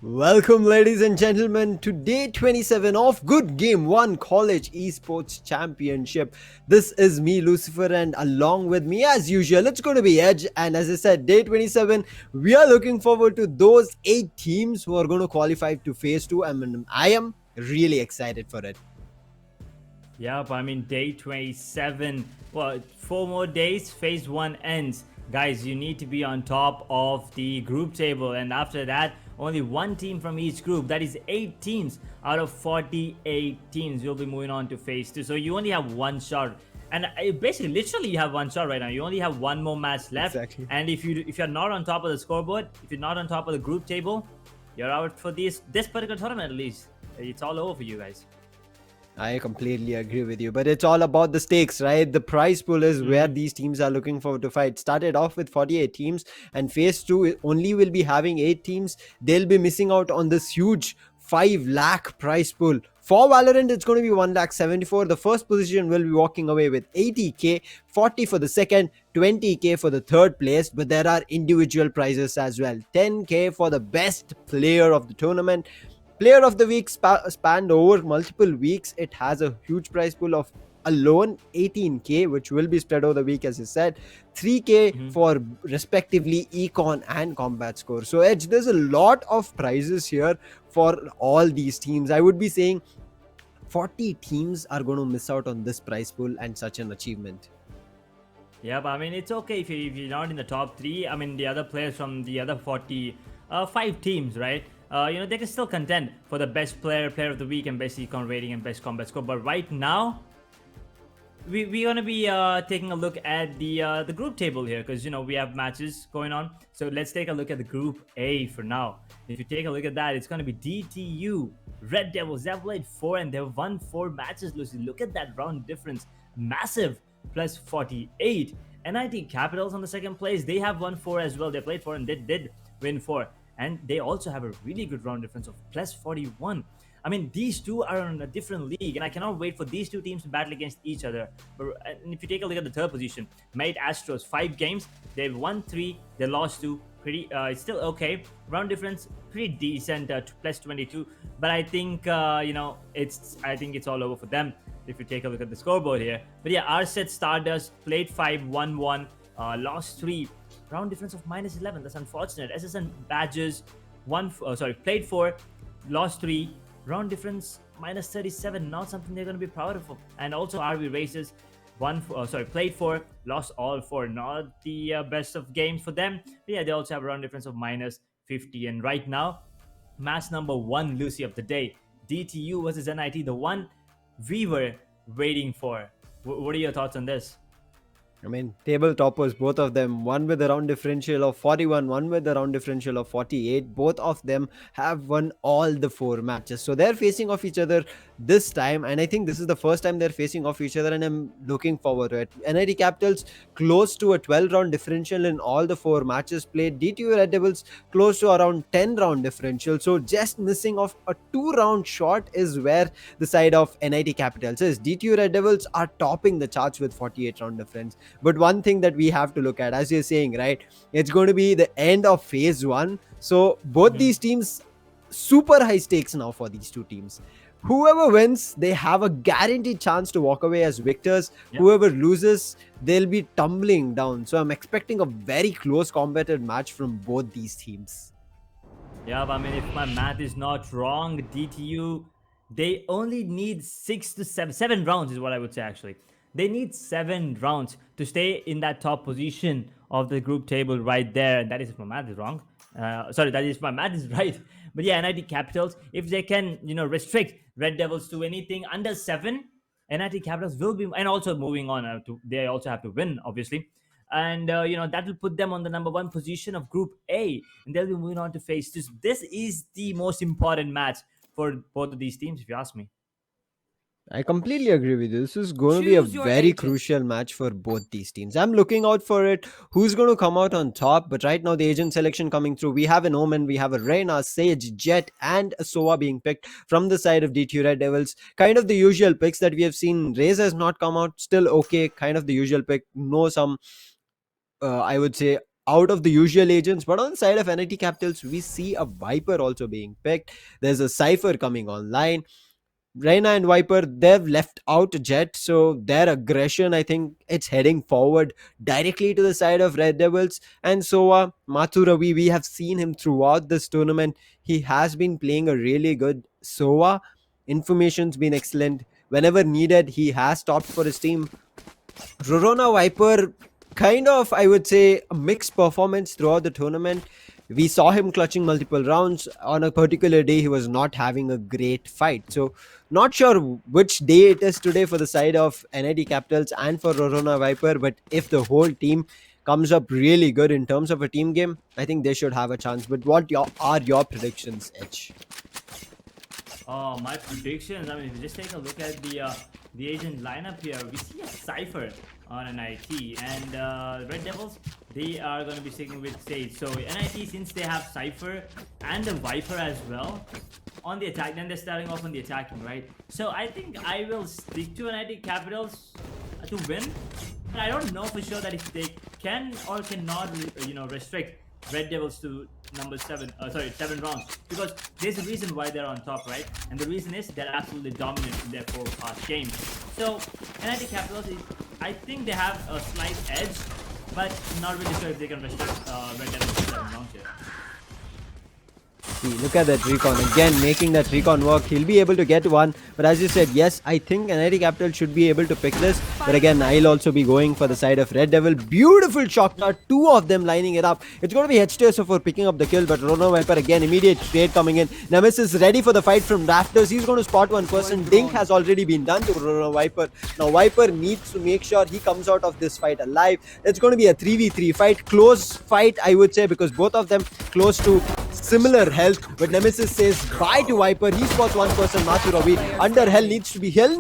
Welcome, ladies and gentlemen, to day 27 of Good Game 1 College Esports Championship. This is me, Lucifer, and along with me, as usual, it's going to be Edge. And as I said, day 27, we are looking forward to those 8 teams who are going to qualify to phase 2. I am really excited for it. Yep, day 27. Well, 4 more days, phase 1 ends. Guys, you need to be on top of the group table, and after that, only one team from each group. That is 8 teams out of 48 teams will be moving on to phase 2. So you only have one shot. And basically, literally, you have one shot right now. You only have one more match left. Exactly. And if you're not on top of the scoreboard, if you're not on top of the group table, you're out for this particular tournament at least. It's all over for you guys. I completely agree with you, but it's all about the stakes, right? The prize pool is where these teams are looking forward to fight. Started off with 48 teams, and phase 2 only will be having 8 teams. They'll be missing out on this huge 5 lakh prize pool. For Valorant, it's going to be 1 lakh 74. The first position will be walking away with 80k, 40 for the second, 20k for the third place. But there are individual prizes as well. 10k for the best player of the tournament. Player of the week spanned over multiple weeks. It has a huge prize pool of alone 18k, which will be spread over the week, as I said. 3k for respectively econ and combat score. So Edge, there's a lot of prizes here for all these teams. I would be saying 40 teams are going to miss out on this prize pool and such an achievement. Yeah, but it's okay if you're not in the top 3. The other players from the other 45 teams, right? They can still contend for the best player of the week, and best econ rating and best combat score. But right now, we're gonna be taking a look at the group table here, because we have matches going on. So let's take a look at the group A for now. If you take a look at that, it's gonna be DTU, Red Devils. They've played 4 and they've won 4 matches. Lucy, look at that round difference, massive, plus 48. NIT Capitals on the second place. They have won 4 as well. They played 4 and they did win 4, and they also have a really good round difference of plus 41. These two are in a different league, and I cannot wait for these two teams to battle against each other. But if you take a look at the third position, Made Astros, 5 games, they've won 3, they lost 2. It's still okay. Round difference pretty decent, to plus 22. But I think it's all over for them if you take a look at the scoreboard here. But yeah, RSET Stardust played 5, won 1, lost 3. Round difference of minus 11. That's unfortunate. SSN Badgers played 4, lost 3. Round difference minus 37. Not something they're going to be proud of. And also RV Racers played 4, lost all 4. Not the best of games for them. But yeah, they also have a round difference of minus 50. And right now, match number 1, Lucy, of the day, DTU versus NIT, the one we were waiting for. What are your thoughts on this? Table toppers, both of them, one with a round differential of 41, one with a round differential of 48. Both of them have won all the 4 matches. So they're facing off each other this time, and I think this is the first time they're facing off each other, and I'm looking forward to it. NIT Capitals close to a 12 round differential in all the 4 matches played. DTU Red Devils close to around 10 round differential. So just missing off a 2 round shot is where the side of NIT Capitals is. DTU Red Devils are topping the charts with 48 round difference. But one thing that we have to look at, as you're saying, right, it's going to be the end of phase 1. So both these teams, super high stakes now for these two teams. Whoever wins, they have a guaranteed chance to walk away as victors. Yep. Whoever loses, they'll be tumbling down. So I'm expecting a very close combated match from both these teams. Yeah, but if my math is not wrong, DTU, they only need 6 to 7 rounds is what I would say. Actually, they need 7 rounds to stay in that top position of the group table right there. And that is if my math is wrong. That is if my math is right. But yeah, NIT Capitals, if they can restrict Red Devils to anything under 7, NIT Capitals will be, and also moving on they also have to win, obviously. And that will put them on the number 1 position of Group A, and they'll be moving on to phase 2. This is the most important match for both of these teams, if you ask me. I completely agree with you. This is going to be a very crucial match for both these teams. I'm looking out for it. Who's going to come out on top? But right now, the agent selection coming through. We have an Omen, we have a Reyna, Sage, Jet, and a Sova being picked from the side of DTU Red Devils. Kind of the usual picks that we have seen. Raze has not come out. Still okay. Kind of the usual pick. No, some, I would say, out of the usual agents. But on the side of NIT Capitals, we see a Viper also being picked. There's a Cypher coming online. Reina and Viper, they've left out Jet, so their aggression, I think, it's heading forward directly to the side of Red Devils. And so, Mathuravi, we have seen him throughout this tournament. He has been playing a really good Soa. Information's been excellent. Whenever needed, he has stopped for his team. Rorona Viper, kind of, I would say, a mixed performance throughout the tournament. We saw him clutching multiple rounds. On a particular day, he was not having a great fight. So, not sure which day it is today for the side of NIT Capitals and for Rorona Viper, but if the whole team comes up really good in terms of a team game, I think they should have a chance. But are your predictions, Edge? Oh, my predictions. I mean, if you just take a look at the agent lineup here, we see a Cypher on NIT, and Red Devils, they are going to be sticking with Sage. So NIT, since they have Cypher and the Viper as well on the attack, then they're starting off on the attacking, right? So I think I will stick to NIT Capitals to win. But I don't know for sure that if they can or cannot, restrict Red Devils to number 7 rounds, because there's a reason why they're on top, right? And the reason is they're absolutely dominant in their 4 past games. So NIT Capitals, I think they have a slight edge, but not really sure if they can restrict Red Devils to 7 rounds here. See, look at that recon. Again, making that recon work. He'll be able to get one. But as you said, yes, I think NIT Capital should be able to pick this. But again, I'll also be going for the side of Red Devil. Beautiful shock dart. 2 of them lining it up. It's going to be HTSO for picking up the kill. But Rono Viper, again, immediate trade coming in. Nemesis ready for the fight from Rafters. He's going to spot one person. Dink has already been done to Rono Viper. Now, Viper needs to make sure he comes out of this fight alive. It's going to be a 3v3 fight. Close fight, I would say, because both of them close to similar health, but Nemesis says bye to Viper. He spots one person, Mathuravi. Under hell needs to be clear.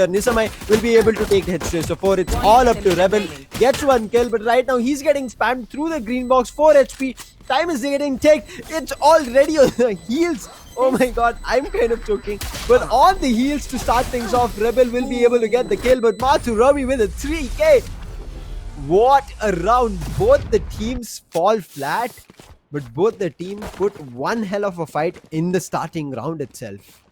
Nisamai will be able to take the headshot. So 4, it's all up to Rebel. Gets one kill, but right now he's getting spammed through the green box. 4 HP. Time is getting taken. It's already on the heels. Oh my god, I'm kind of choking. But on the heels to start things off, Rebel will be able to get the kill, but Mathuravi with a 3k. What a round. Both the teams fall flat. But both the team put one hell of a fight in the starting round itself.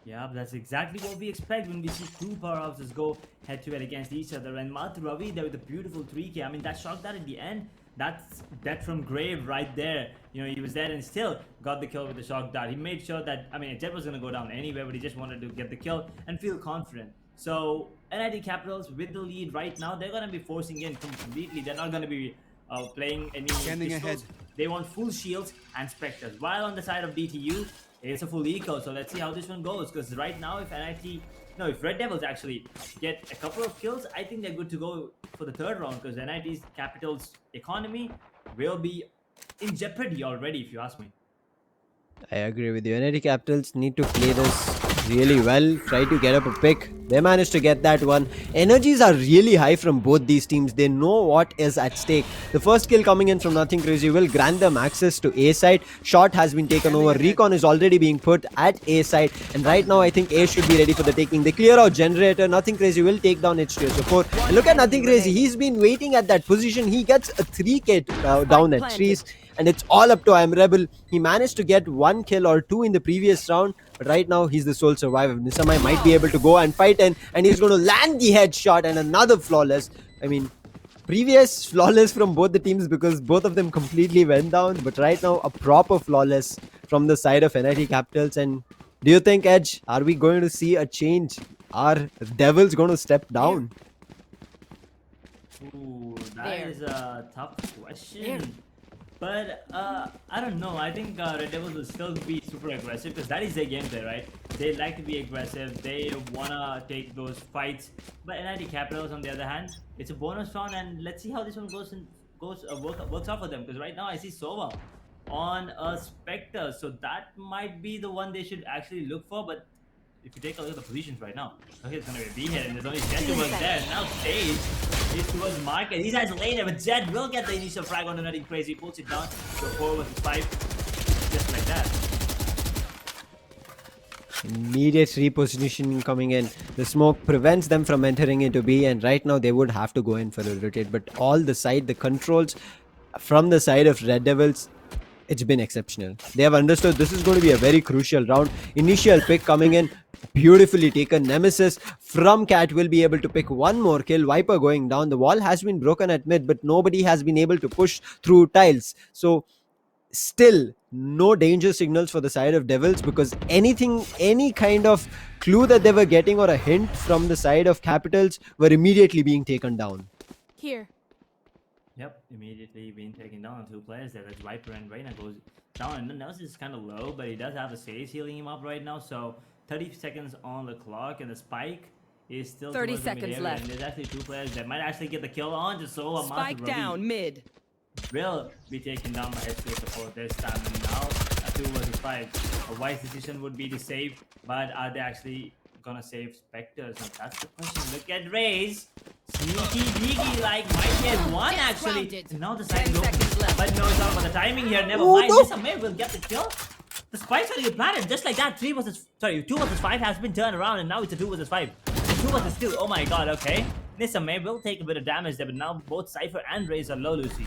Yeah, that's exactly what we expect when we see 2 powerhouses go head-to-head against each other. And Mathuravi there with a beautiful 3k. I mean, that shot that at the end, that's death from grave right there. He was there and still got the kill with the shock dart. He made sure that, I mean, Jet was going to go down anyway, but he just wanted to get the kill and feel confident. So, NIT Capitals with the lead right now, they're going to be forcing in completely. They're not going to be playing any pistols. They want full shields and specters. While on the side of DTU, it's a full eco. So let's see how this one goes. Because right now, if Red Devils actually get a couple of kills, I think they're good to go for the 3rd round. Because NIT's Capital's economy will be in jeopardy already, if you ask me. I agree with you. NIT Capitals need to play this really well, try to get up a pick. They managed to get that one. Energies are really high from both these teams. They know what is at stake. The first kill coming in from Nothing Crazy will grant them access to A side. Shot has been taken over. Recon is already being put at A side. And right now, I think A should be ready for the taking. They clear out Generator. Nothing Crazy will take down HTSO 4. And look at Nothing Crazy. He's been waiting at that position. He gets a 3k down at trees. And it's all up to I'm Rebel. He managed to get 1 kill or 2 in the previous round. But right now, he's the sole survivor. Nisamai might be able to go and fight in. And he's going to land the headshot and another flawless. I mean, previous flawless from both the teams because both of them completely went down. But right now, a proper flawless from the side of NIT Capitals. And do you think, Edge, are we going to see a change? Are Devils going to step down? Ooh, that is a tough question. But I don't know. I think Red Devils will still be super aggressive because that is their gameplay, right? They like to be aggressive. They wanna take those fights. But NIT Capitals, on the other hand, it's a bonus round, and let's see how this one works out for them. Because right now I see Sova on a Spectre, so that might be the one they should actually look for. But if you take a look at the positions right now, okay, it's gonna be a B hit, and there's only Jet towards there. Now Stage is towards Market. These guys later, but Jet will get the initial frag on the Nothing Crazy, pulls it down. So 4 with 5, just like that. Immediate repositioning coming in. The smoke prevents them from entering into B, and right now they would have to go in for a rotate. But all the controls from the side of Red Devils, it's been exceptional. They have understood this is going to be a very crucial round. Initial pick coming in, beautifully taken. Nemesis from Cat will be able to pick one more kill. Viper going down. The wall has been broken at mid, but nobody has been able to push through tiles. So still no danger signals for the side of Devils, because any kind of clue that they were getting or a hint from the side of Capitals were immediately being taken down. Here. Yep, immediately being taken down on two players there. That's Viper and Reina goes down. And the Nels is kind of low, but he does have the Sage healing him up right now. So 30 seconds on the clock, and the spike is still 30 towards the seconds mid-area, left. And there's actually two players that might actually get the kill on to solo Spike down mid. will be taken down by SK support this time. And now a 2 versus 5. A wise decision would be to save, but are they actually gonna save Spectres? And that's the question. Look at Raze. Sneaky beaky, like might get one actually. grounded. So now the side 10 go. seconds left. But no, it's all about the timing here. Never Oh, mind. no. Nissa May will get the kill. The spikes are planted just like that. 2 versus 5 has been turned around, and now it's a 2 versus 5. And 2 versus 2. Oh my god, okay. Nissa May will take a bit of damage there, but now both Cypher and Raze are low, Lucy.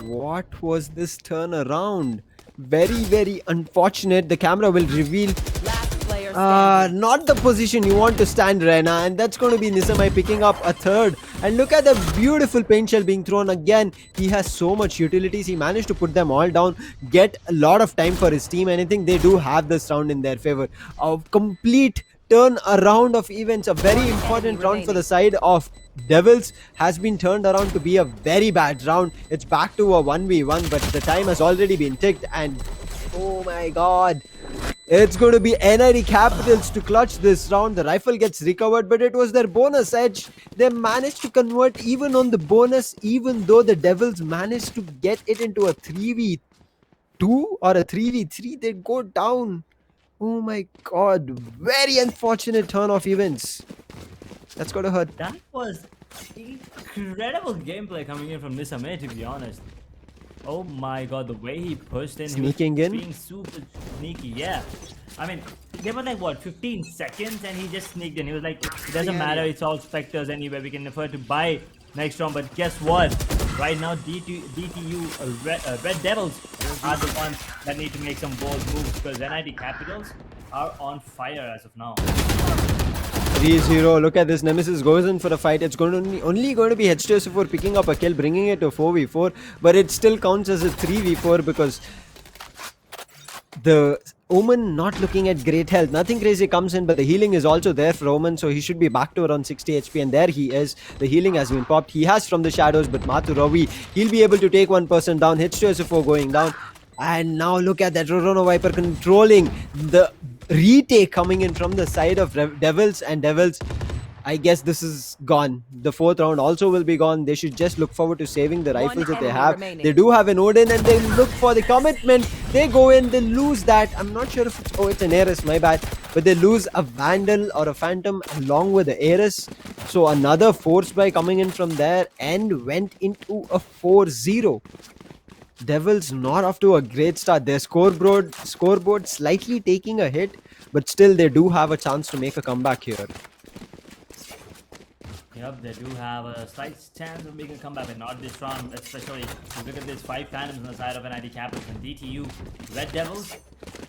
What was this turnaround? Very, very unfortunate. The camera will reveal Last player standing. not the position you want to stand, Rena, and that's going to be Nisamai picking up a third. And look at the beautiful paint shell being thrown again. He has so much utilities. He managed to put them all down, get a lot of time for his team, and I think they do have this round in their favor. A complete turn around of events, a very important round for the side of Devils has been turned around to be a very bad round. It's back to a 1v1, but the time has already been ticked, and oh my god, it's going to be NID Capitals to clutch this round. The rifle gets recovered, but it was their bonus edge. They managed to convert even on the bonus, even though the Devils managed to get it into a 3v2 or a 3v3. They go down. Oh my god, very unfortunate turn of events. That's gotta hurt. That was incredible gameplay coming in from Nissa May, to be honest. Oh my god, the way he pushed in. Sneaking he was in? being super sneaky, yeah. I mean, they were like, what, 15 seconds, and he just sneaked in. He was like, it doesn't matter, it's all Spectres anyway, we can afford to buy next round. But guess what? Right now, DTU Red Devils are the ones that need to make some bold moves, because NID Capitals are on fire as of now. 3-0. Look at this. Nemesis goes in for a fight. It's going to only going to be H2SO4 picking up a kill, bringing it to 4v4, but it still counts as a 3v4 because the Omen not looking at great health. Nothing crazy comes in, but the healing is also there for Omen, so he should be back to around 60 HP, and there he is. The healing has been popped. He has from the shadows, but Mathu Ravi, he'll be able to take one person down. H2SO4 going down. And now look at that. Rorono Viper controlling the retake coming in from the side of Devils, and Devils, I guess this is gone. The fourth round also will be gone. They should just look forward to saving the rifles that they enemy have. remaining. They do have an Odin, and they look for the commitment. They go in, they lose that. I'm not sure if it's, oh, it's an Ares, my bad. But they lose a Vandal or a Phantom along with the Ares. So another force buy coming in from there and went into a 4-0. Devils not off to a great start. Their scoreboard slightly taking a hit, but still they do have a chance to make a comeback here. Yep, they do have a slight chance of making a comeback, but not this round, especially if you look at this 5 Phantoms on the side of NID Capitals and DTU Red Devils.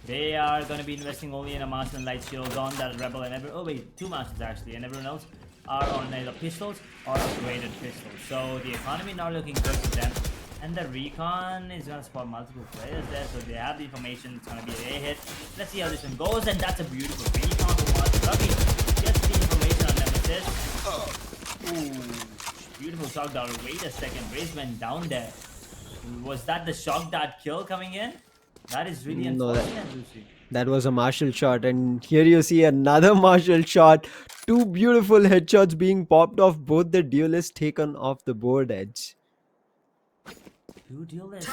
They are going to be investing only in a Martian and Light Shields on that Rebel, and oh wait, 2 Martians actually, and everyone else are on either pistols or upgraded pistols. So the economy not looking good for them. And the recon is going to spot multiple players there, so they have the information. It's going to be an A hit. Let's see how this one goes, and that's a beautiful recon from Martin Ravi. Gets the information on Nemesis. Ooh, beautiful shock dart. Wait a second, Raze went down there. Was that the shock dart kill coming in? That is really No, unfortunate, Lucy. that was a martial shot, and here you see another martial shot. 2 beautiful headshots being popped off. Both the duelists taken off the board edge. 2 duelists.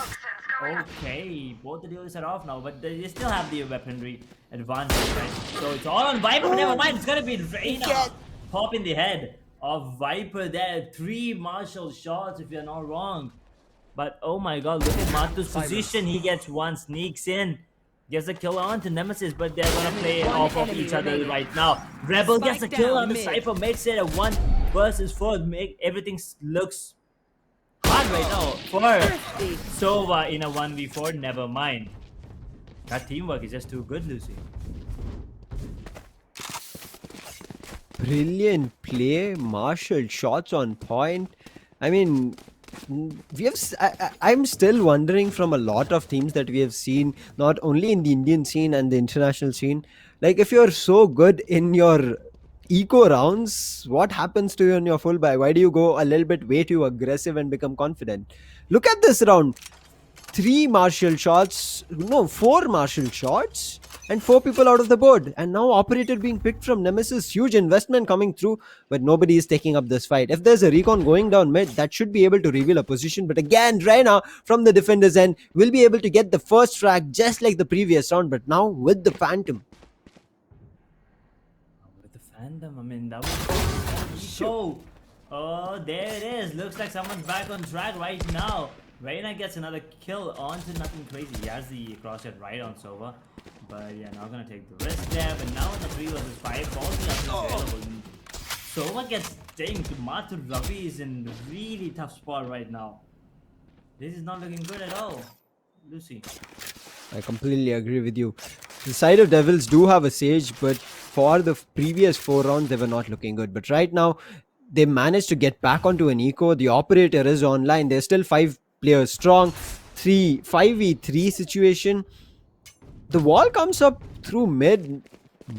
Okay, both the duelists are off now, but they still have the weaponry advantage, right? So it's all on Viper. Never mind, it's gonna be Reina. Pop in the head of Viper there. 3 martial shots, if you're not wrong. But oh my god, look at Mathu's position. He gets one, sneaks in, gets a kill on to Nemesis, but they're gonna play off of each other right now. Rebel gets a kill on the Cypher, makes it a 1 versus 4. Make everything looks hard bad right now for Sova in a 1v4. Never mind. That teamwork is just too good, Lucy. Brilliant play, Marshall shots on point. I mean, we have. I'm still wondering from a lot of teams that we have seen, not only in the Indian scene and the international scene. Like, if you're so good in your eco rounds, what happens to you in your full buy? Why do you go a little bit way too aggressive and become confident? Look at this round. Four Marshall shots, and four people out of the board. And now operator being picked from Nemesis. Huge investment coming through, but nobody is taking up this fight. If there's a recon going down mid, that should be able to reveal a position. But again, Reina from the defender's end will be able to get the first frag just like the previous round, but now with the Phantom. With the Phantom, I mean, that was so. Oh, there it is. Looks like someone's back on track right now. Reina gets another kill onto nothing crazy. He has the crosshair right on Sova. But yeah, not gonna take the risk there. But now in the 3 versus 5, balls are available. Sova gets dinged. Mathur Ravi is in a really tough spot right now. This is not looking good at all. Lucy. I completely agree with you. The side of Devils do have a Sage, but for the previous 4 rounds, they were not looking good. But right now, they managed to get back onto an eco. The operator is online. They're still 5 players strong. 5v3 situation. The wall comes up through mid.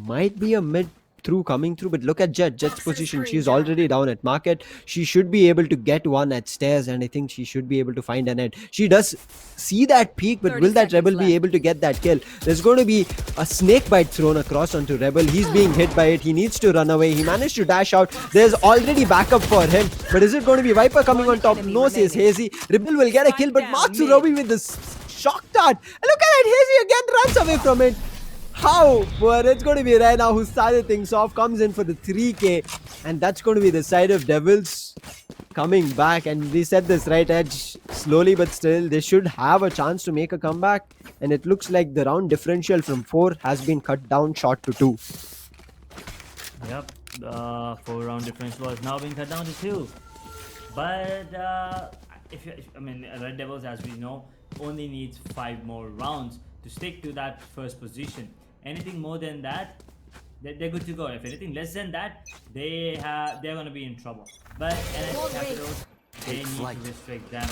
Might be a mid through coming through, but look at Jet's position. She's already down at market. She should be able to get one at stairs, and I think she should be able to find a net. She does see that peak, but will that Rebel be able to get that kill? There's going to be a snake bite thrown across onto Rebel. He's being hit by it. He needs to run away. He managed to dash out. There's already backup for him, but is it going to be Viper coming on top? No, says Hazy. Rebel will get a kill, but Matsurobi with this shock dart. And look at it, Hazy again runs away from it. How? But it's going to be Reina who started things off, comes in for the 3k, and that's going to be the side of Devils coming back. And we said this, right, Edge, slowly but still, they should have a chance to make a comeback. And it looks like the round differential from 4 has been cut down short to 2. Yep, the 4-round differential has now been cut down to 2. But Red Devils, as we know, only needs 5 more rounds to stick to that first position. Anything more than that, they're good to go. If anything less than that, they're gonna be in trouble. But NS Capitals, they need to restrict them.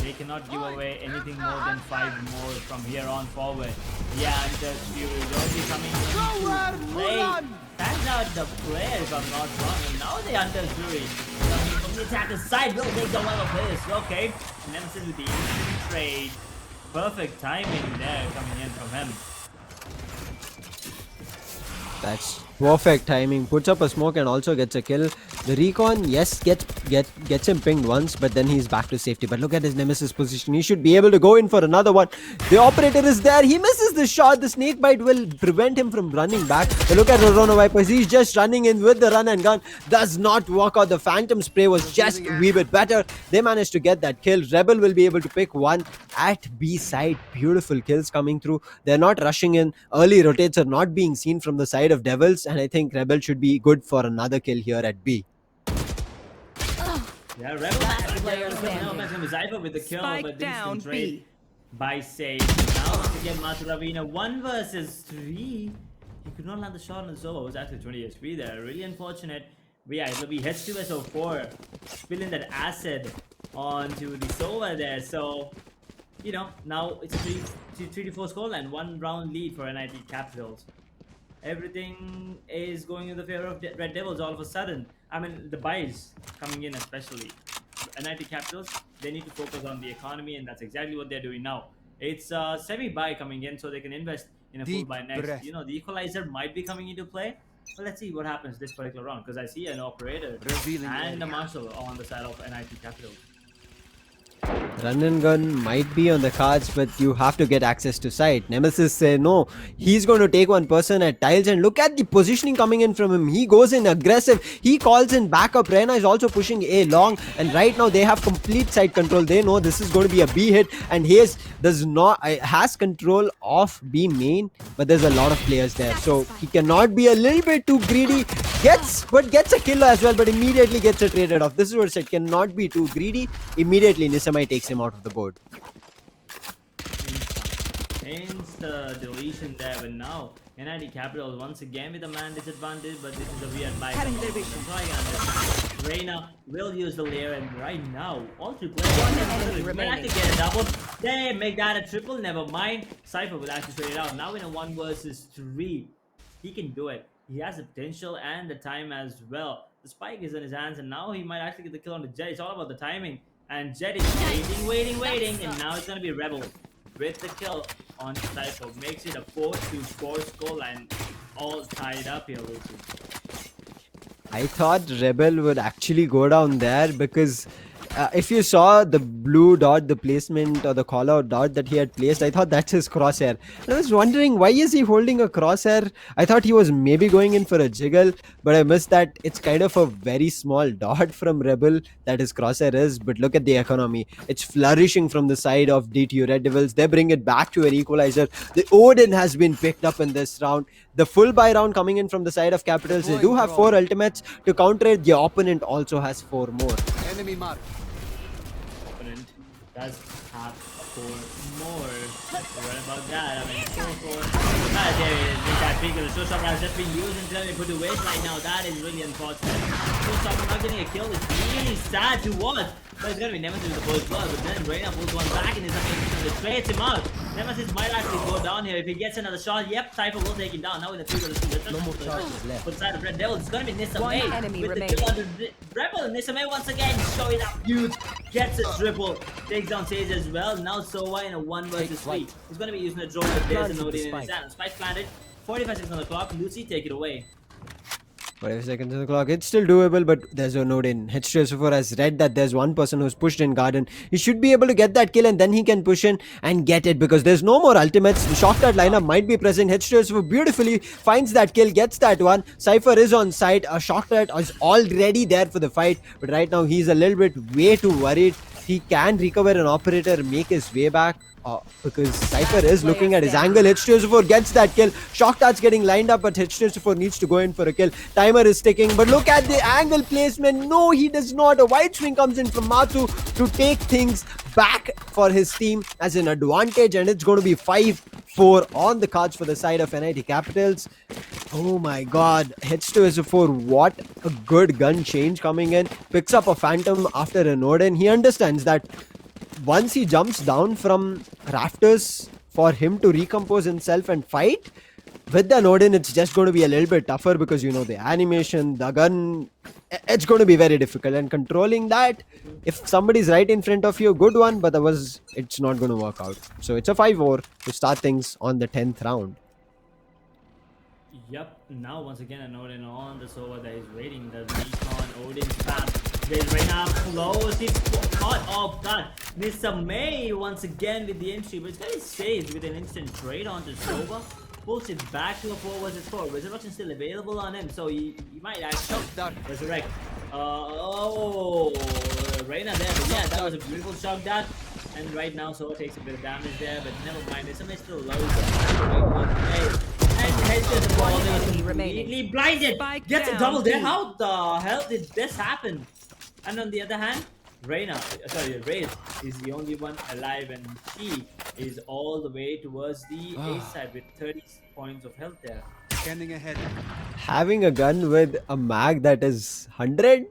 They cannot give away anything more than 5 more from here on forward. Yeah, and the Fury will be coming in late. That's out the player, if I'm not wrong. And now they under Fury. Coming from the attacker's side will take the one of this. Okay, Nemesis with the instant trade. Perfect timing there coming in from him. That's perfect timing. Puts up a smoke and also gets a kill. The recon, yes, gets him pinged once, but then he's back to safety. But look at his Nemesis position. He should be able to go in for another one. The operator is there. He misses the shot. The snake bite will prevent him from running back. But look at Rorona Vipers. He's just running in with the run and gun. Does not work out. The Phantom spray was just a wee bit better. They managed to get that kill. Rebel will be able to pick one at B side. Beautiful kills coming through. They're not rushing in. Early rotates are not being seen from the side of Devils, and I think Rebel should be good for another kill here at B. Yeah, Rebel Zypher with the kill, but instant trade by Sage. Now once again, Maturavina 1 versus 3. He could not land the shot on the Sova. It was actually 20 HP there. Really unfortunate. But yeah, it'll be H2SO4 spilling that acid onto the Sova there. So, you know, now it's a 3-4 scoreline, 1 round lead for NIT Capitals. Everything is going in the favor of Red Devils all of a sudden. I mean, the buys coming in especially. NIT Capitals, they need to focus on the economy, and that's exactly what they're doing now. It's a semi-buy coming in so they can invest in a full buy next. You know, the equalizer might be coming into play. But let's see what happens this particular round, because I see an operator and a marshal on the side of NIT Capitals. Run and gun might be on the cards, but you have to get access to site. Nemesis say no. He's going to take one person at tiles, and look at the positioning coming in from him. He goes in aggressive. He calls in backup. Reina is also pushing A long, and right now they have complete site control. They know this is going to be a B hit, and Hayes has control of B main, but there's a lot of players there, so he cannot be a little bit too greedy. gets a kill as well, but immediately gets it traded off. This is what I said, cannot be too greedy. Immediately Nisamai takes him out of the board. Insta deletion there, but now NID Capitals once again with a man disadvantage, but this is a weird buy. Cutting their vision. So I can understand. Reina will use the layer, and right now all three players enemy might remaining. actually get a double. They make that a triple. Never mind. Cypher will actually trade it out. Now in a 1 versus 3, he can do it. He has the potential and the time as well. The spike is in his hands, and now he might actually get the kill on the Jet. It's all about the timing. And Jet is waiting, and now it's gonna be Rebel with the kill on Cypher. Makes it a 4-4 scoreline, all tied up here, Lucy. I thought Rebel would actually go down there because if you saw the blue dot, the placement or the call out dot that he had placed, I thought that's his crosshair. And I was wondering, why is he holding a crosshair? I thought he was maybe going in for a jiggle, but I missed that it's kind of a very small dot from Rebel that his crosshair is. But look at the economy. It's flourishing from the side of DTU Red Devils. They bring it back to an equalizer. The Odin has been picked up in this round. The full buy round coming in from the side of Capitals. They do have 4 ultimates to counter it. The opponent also has 4 more. Enemy mark. Opponent does have 4 more. What about that? I mean, 4-4. There is that big showstopper has just been used until we put to waste right now. That is really unfortunate. Showstopper not getting a kill is really sad to watch. But it's gonna be Nemesis with the first blood, but then Reina pulls one back and is amazing. It trades him out. Nemesis might actually go down here if he gets another shot. Yep, Cypher will take him down. Now with the 3 No more charges left. for the side of Red Devils, it's gonna be Nissa One May enemy with remaining. the kill on the Rebel. Nissa May once again showing up huge, gets a triple, takes down Sage as well. Now Sova in a 1 versus 3. He's gonna be using a drone, but there's a node in his hand. Spike planted. 45 seconds on the clock. Lucy, take it away. 45 seconds on the clock. It's still doable, but there's a node in. H2SO4 has read that there's one person who's pushed in garden. He should be able to get that kill, and then he can push in and get it because there's no more ultimates. The shortcut lineup might be present. H2SO4 beautifully finds that kill, gets that one. Cypher is on site. A shortcut is already there for the fight, but right now he's a little bit way too worried. He can recover an operator, make his way back. Because Cypher is looking at his angle. H2SO4 gets that kill. Shock darts getting lined up, but H2SO4 needs to go in for a kill. Timer is ticking, but look at the angle placement. No, he does not. A wide swing comes in from Matsu to take things back for his team as an advantage, and it's going to be 5-4 on the cards for the side of NIT Capitals. Oh my god, H2SO4, what a good gun change coming in. Picks up a Phantom after an Odin. He understands that once he jumps down from rafters, for him to recompose himself and fight with the Odin, it's just going to be a little bit tougher because you know the animation, the gun, it's going to be very difficult. And controlling that, if somebody's right in front of you, good one, but otherwise it's not going to work out. So it's a 5-4 to start things on the 10th round. Yep, now once again a Odin on the Sova that is waiting. The recon Odin spam. There's Reina close. He's caught off guard. Nissa May once again with the entry, but it's gonna save with an instant trade onto Sova. Pulls it back to a 4 versus 4. Resurrection still available on him, so he might actually resurrect. Reina there, but yeah, that was a beautiful shock dart. And right now Sova takes a bit of damage there, but never mind. Nissa May still low. And H2SO4 completely blinded. Spike Gets a down. double there. How the hell did this happen? And on the other hand, Reyes is the only one alive, and she is all the way towards the A side with 30 points of health there. Scanning ahead. Having a gun with a mag that is 100,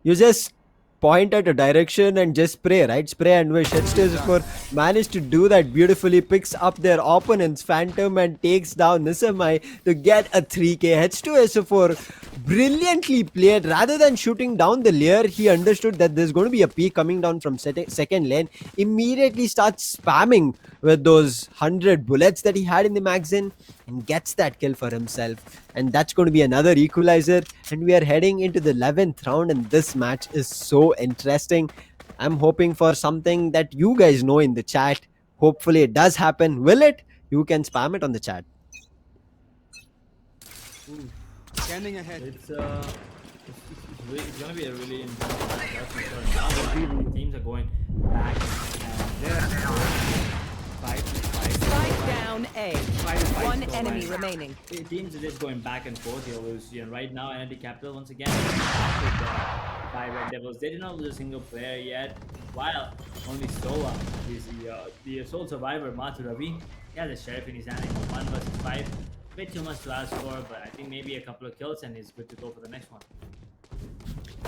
you just point at a direction and just spray, right? Spray and wish. H2SO4 managed to do that beautifully, picks up their opponent's Phantom and takes down Nisamai to get a 3k. H2SO4 brilliantly played. Rather than shooting down the layer, he understood that there's going to be a peak coming down from second lane. Immediately starts spamming with those 100 bullets that he had in the magazine and gets that kill for himself. And that's going to be another equalizer, and we are heading into the 11th round, and this match is so interesting. I'm hoping for something that you guys know in the chat. Hopefully it does happen. Will it? You can spam it on the chat. Scanning ahead. It's gonna be a really interesting match. That's for sure. Now the teams are going back and There they are. 5-5. Spike down down A. Fight One so enemy bad. remaining. Teams are just going back and forth here. Right now, NLT Capital once again by Red Devils. They did not lose a single player yet. While only Sola is the sole survivor, Mathu Ravi. He has a sheriff in his hand. 1 versus 5. Bit too much to ask for, but I think maybe a couple of kills and he's good to go for the next one.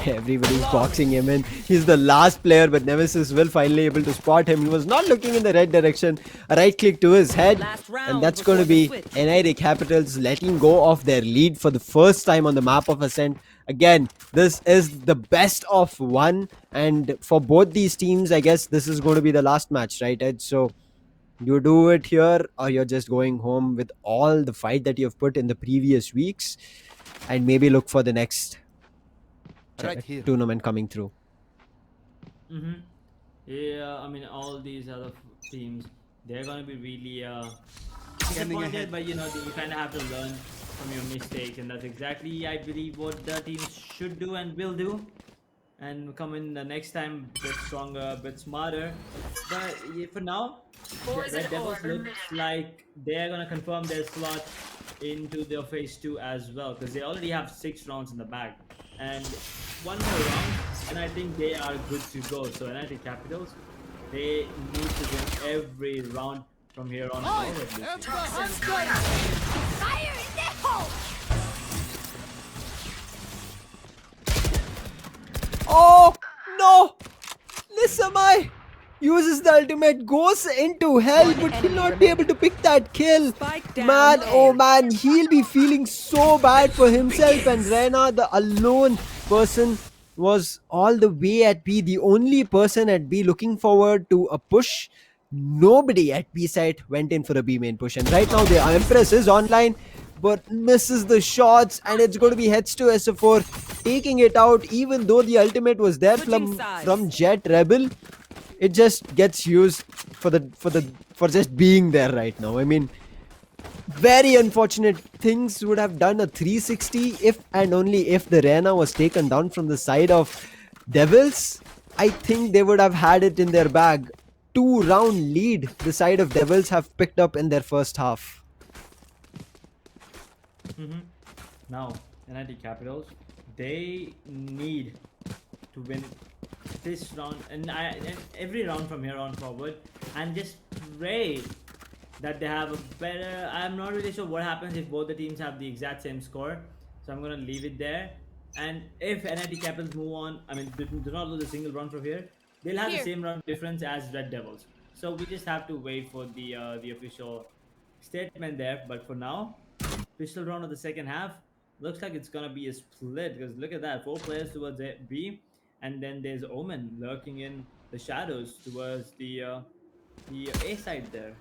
Everybody's boxing him in. He's the last player, but Nemesis will finally able to spot him. He was not looking in the right direction. A right click to his head. Last round And that's going to before the be switch. NID Capitals letting go of their lead for the first time on the map of Ascent. Again, this is the best of one. And for both these teams, I guess this is going to be the last match, right, Ed? So you do it here, or you're just going home with all the fight that you've put in the previous weeks and maybe look for the next Right here. tournament coming through. Mm-hmm. Yeah, I mean, all these other teams, they're gonna be really Scanning disappointed, ahead. but you know, you kind of have to learn from your mistakes, and that's exactly, I believe, what the teams should do and will do, and come in the next time a bit stronger, a bit smarter. But yeah, for now, the Red Devils looks like they're gonna confirm their slot into their phase 2 as well, because they already have 6 rounds in the bag, and one more round, and I think they are good to go. So NIT Capitals, they need to win every round from here on forward. Oh no! Lissamai uses the ultimate, goes into hell, One but will enemy not be able to pick that kill. Spike down Man, A. oh man, he'll be feeling so bad for himself. And Rena, the alone person, was all the way at B, the only person at B looking forward to a push. Nobody at B side went in for a B main push, and right now the Empress is online but misses the shots, and it's going to be heads to SF4 taking it out. Even though the ultimate was there Switching sides. from Jet Rebel, it just gets used for just being there right now. I mean, very unfortunate. Things would have done a 360 if and only if the Rena was taken down from the side of Devils. I think they would have had it in their bag. 2-round lead the side of Devils have picked up in their first half. Now, NIT Capitals, they need to win this round and every round from here on forward, and just pray that they have a better. I'm not really sure what happens if both the teams have the exact same score, so I'm gonna leave it there. And if NIT Capitals move on, I mean, do not lose a single round from here, they'll have the same round difference as Red Devils. So we just have to wait for the official statement there. But for now, official round of the second half looks like it's gonna be a split, because look at that, 4 players towards B, and then there's Omen lurking in the shadows towards the A side there.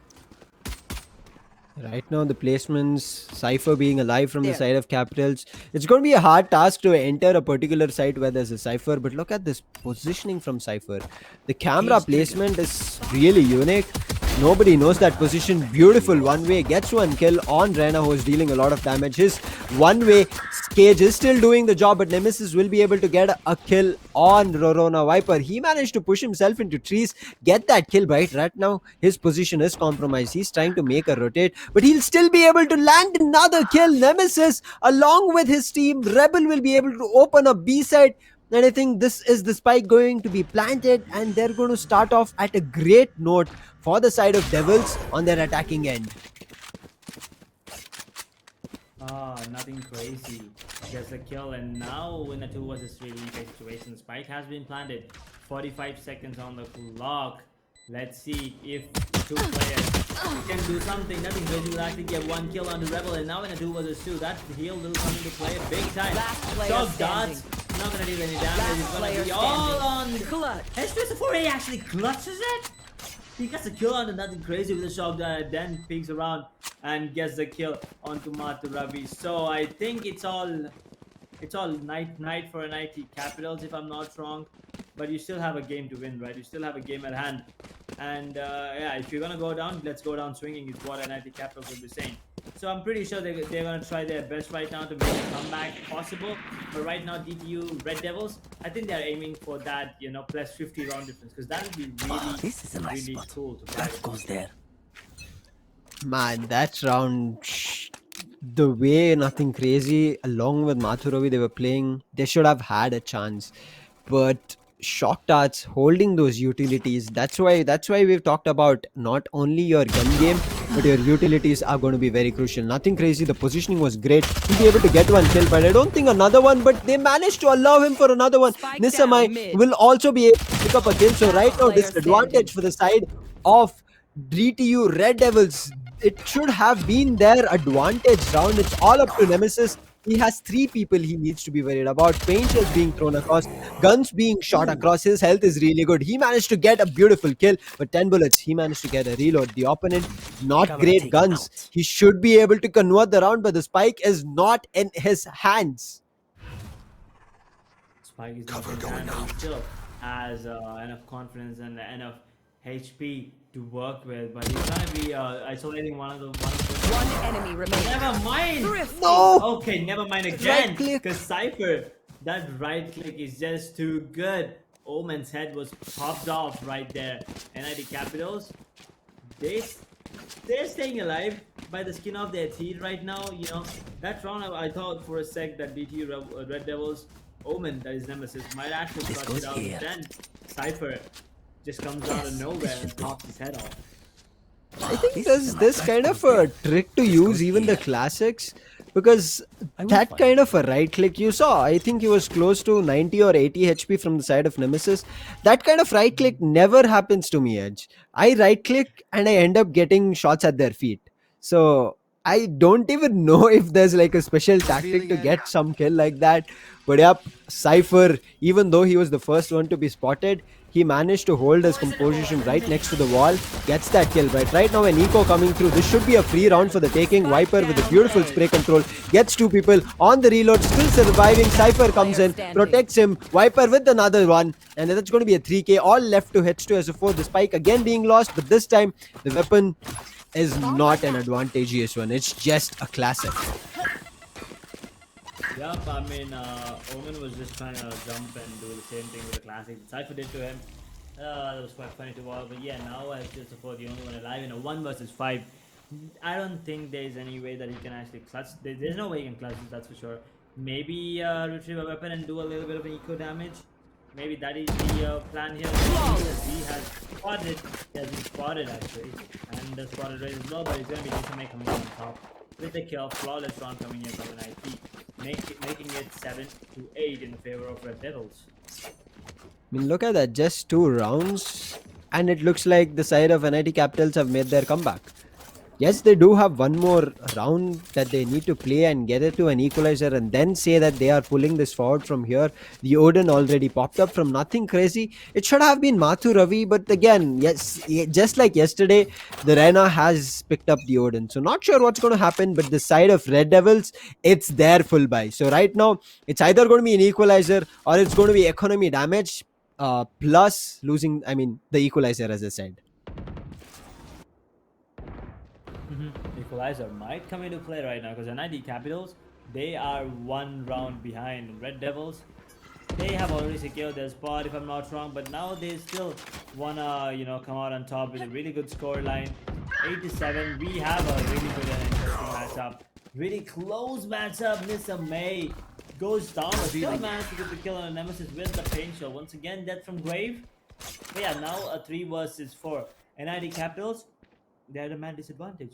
Right now, the placements, Cypher being alive from the side of Capitals. It's going to be a hard task to enter a particular site where there's a Cypher, but look at this positioning from Cypher. The camera placement is really unique. Nobody knows that position. Beautiful one way, gets one kill on Rena, who is dealing a lot of damage. His one way Cage is still doing the job, but Nemesis will be able to get a kill on Rorona Viper. He managed to push himself into trees, get that kill. Right now his position is compromised. He's trying to make a rotate, but he'll still be able to land another kill. Nemesis along with his team, Rebel, will be able to open a B side, and I think this is the spike going to be planted, and they're going to start off at a great note for the side of Devils on their attacking end. Nothing crazy. Just a kill, and now in a 2 versus 3 replay situation, spike has been planted. 45 seconds on the clock. Let's see if 2 players can do something. Nothing crazy will actually get 1 kill on the Rebel, and now in a 2 versus 2, that heal will come into play big time. Shock darts, not gonna do any damage. It's gonna be all on Clutch. S4A actually clutches it. He gets a kill on Nothing Crazy with a shock dart, then peeks around and gets the kill onto Mathu Ravi. So I think it's all night for NIT Capitals, if I'm not wrong. But you still have a game to win, right? You still have a game at hand. And yeah, if you're gonna go down, let's go down swinging is what NIT Capitals will be saying. So I'm pretty sure they're gonna try their best right now to make a comeback possible. But right now, DTU Red Devils, I think they're aiming for that, you know, plus 50 round difference, because that would be really, This is a nice really spot. cool to play. That goes there. Man, that round, the way Nothing Crazy, along with Mathuravi, they were playing, they should have had a chance. But Shock Darts holding those utilities, that's why we've talked about not only your gun game, but your utilities are going to be very crucial. Nothing Crazy, the positioning was great. He'll be able to get one kill, but I don't think another one, but they managed to allow him for another one. Spike Nisamai down mid. will also be able to pick up a kill. So right now, Player disadvantage standing. for the side of DTU Red Devils. It should have been their advantage round. It's all up to Nemesis. He has 3 people he needs to be worried about. Paint shells being thrown across, guns being shot across. His health is really good. He managed to get a beautiful kill, but 10 bullets. He managed to get a reload. The opponent, not great guns. He should be able to convert the round, but the spike is not in his hands. Spike is not in hand, but he still has enough confidence and enough HP to work with. But he's gonna be isolating one of the. One enemy remaining. Never mind. No! Okay, never mind again. Right click. Because Cypher, that right click is just too good. Omen's head was popped off right there. NID Capitals, they're staying alive by the skin of their teeth right now. You know, that round I thought for a sec that DT Red Devils, Omen, that is Nemesis, might actually clutch it out. But then Cypher just comes out of nowhere and pops his head off. I think there's this kind of a trick to use even the classics, because that kind of a right click you saw, I think he was close to 90 or 80 HP from the side of Nemesis. That kind of right click never happens to me, Edge. I right click and I end up getting shots at their feet. So I don't even know if there's like a special tactic to get some kill like that. But yep, Cypher, even though he was the first one to be spotted, he managed to hold his composition right next to the wall, gets that kill. Right now, an eco coming through. This should be a free round for the taking. Viper with a beautiful spray control gets 2 people on the reload, still surviving. Cypher comes in, protects him. Viper with another one, and that's going to be a 3k. All left to H2 as a 4. The spike again being lost, but this time the weapon is not an advantageous one. It's just a classic. Yup, I mean, Omen was just trying to jump and do the same thing with the classic. Cypher did to him. That was quite funny to watch. But yeah, now as just for the only one alive in a 1 versus 5, I don't think there's any way that he can actually clutch. There's no way he can clutch this, that's for sure. Maybe retrieve a weapon and do a little bit of an eco damage. Maybe that is the plan here. He has spotted. He has been spotted actually. And the spotted rate as well, but he's going to be Nisamai coming on top. With the kill, flawless round coming in from an IP, making it 7-8 in favor of Red Devils. I mean, look at that, just 2 rounds, and it looks like the side of NIT Capitals have made their comeback. Yes, they do have one more round that they need to play and get it to an equalizer and then say that they are pulling this forward from here. The Odin already popped up from Nothing Crazy. It should have been Mathu Ravi, but again, yes, just like yesterday, the Rena has picked up the Odin. So not sure what's going to happen, but the side of Red Devils, it's their full buy. So right now, it's either going to be an equalizer or it's going to be economy damage plus losing, I mean, the equalizer, as I said. Equalizer might come into play right now because NID Capitals, they are 1 round behind. Red Devils, they have already secured their spot if I'm not wrong, but now they still wanna, you know, come out on top with a really good score line. 8-7. We have a really good and interesting matchup. Really close matchup. Nisamai goes down, but still managed to get the kill on a Nemesis with the paint shell. Once again, death from Grave. But yeah, now a 3 versus 4. NID Capitals, they're at a man disadvantage.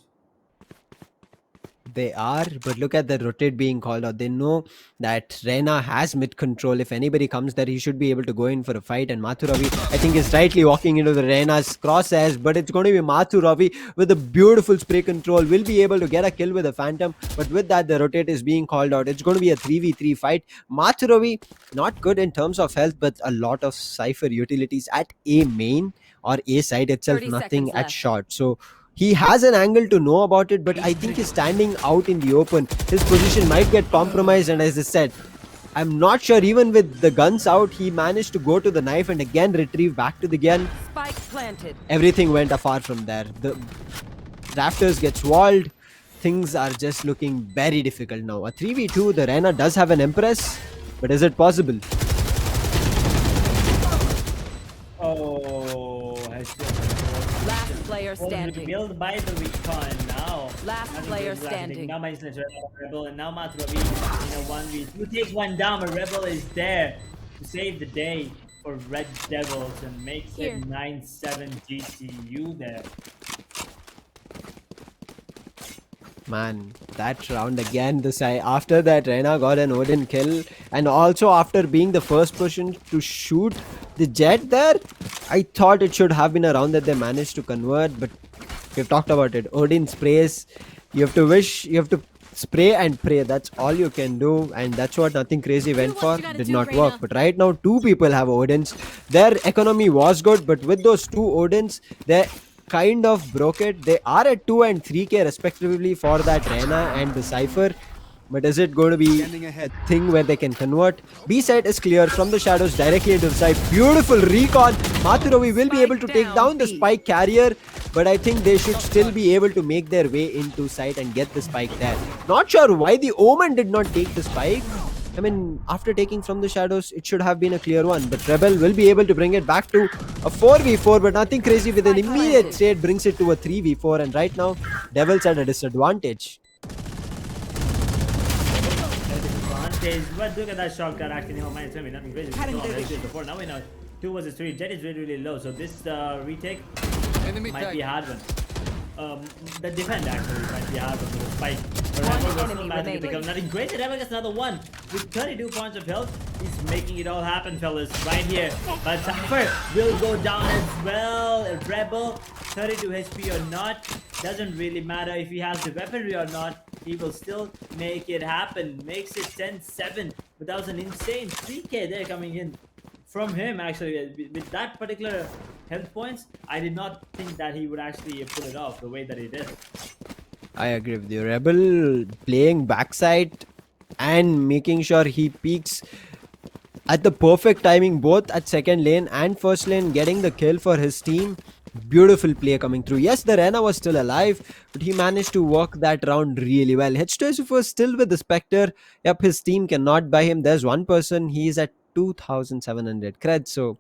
They are, but look at the rotate being called out. They know that Rena has mid control. If anybody comes there, he should be able to go in for a fight. And Mathuravi, I think, is rightly walking into the Rena's crosshairs, but it's going to be Mathuravi with a beautiful spray control. Will be able to get a kill with a Phantom, but with that, the rotate is being called out. It's going to be a 3v3 fight. Mathuravi, not good in terms of health, but a lot of Cypher utilities at A main or A side itself, nothing at short. So he has an angle to know about it, but I think he's standing out in the open. His position might get compromised, and as I said, I'm not sure, even with the guns out, he managed to go to the knife and again retrieve back to the gun. Spike planted. Everything went afar from there. The rafters gets walled. Things are just looking very difficult now. A 3v2, the Rena does have an Empress, but is it possible? Oh, Last player Was standing. revealed by the recon now. Last player standing. Now managed to Rebel and now Matravi in a 1v2 takes one down, but Rebel is there to save the day for Red Devils and makes Here. it 9-7 GCU there. Man, that round again, after that Reyna got an Odin kill, and also after being the first person to shoot the jet there, I thought it should have been a round that they managed to convert, but we've talked about it. Odin sprays, you have to spray and pray. That's all you can do, and that's what Nothing Crazy went what for. you gotta Did do, not Reyna. work. But right now, two people have Odins. Their economy was good, but with those two Odins, they kind of broke it. They are at 2 and 3k respectively for that Reyna and the Cypher. But is it going to be Scanning a ahead. thing where they can convert? B side is clear from the shadows directly into the side. Beautiful recon. Mathurovi will be able to take down the spike carrier, but I think they should still be able to make their way into site and get the spike there. Not sure why the Omen did not take the spike. I mean, after taking from the shadows, it should have been a clear one. But Rebel will be able to bring it back to a 4v4, but Nothing Crazy with an immediate trade brings it to a 3v4. And right now, Devils at a disadvantage. But look at that shotgun actually. Oh man, it's gonna be Nothing Crazy. Before now we know 2 versus 3. Jet is really low, so this retake Enemy might be a tag. hard one. The defend actually might be a hard one for the spike. But One Rebel will enemy still manage to remaining. become Nothing Crazy. Rebel gets another one with 32 points of health. He's making it all happen, fellas, right here. But Cypher will go down as well. Rebel, 32 HP or not, doesn't really matter if he has the weaponry or not. He will still make it happen. Makes it 10-7. But that was an insane 3k there coming in from him actually. With that particular health points, I did not think that he would actually pull it off the way that he did. I agree with you. Rebel playing backside and making sure he peaks at the perfect timing, both at second lane and first lane, getting the kill for his team. Beautiful play coming through. Yes, the Reyna was still alive, but he managed to work that round really well. H2SF was still with the Spectre. Yep, his team cannot buy him. There's one person. He's at 2,700 creds. So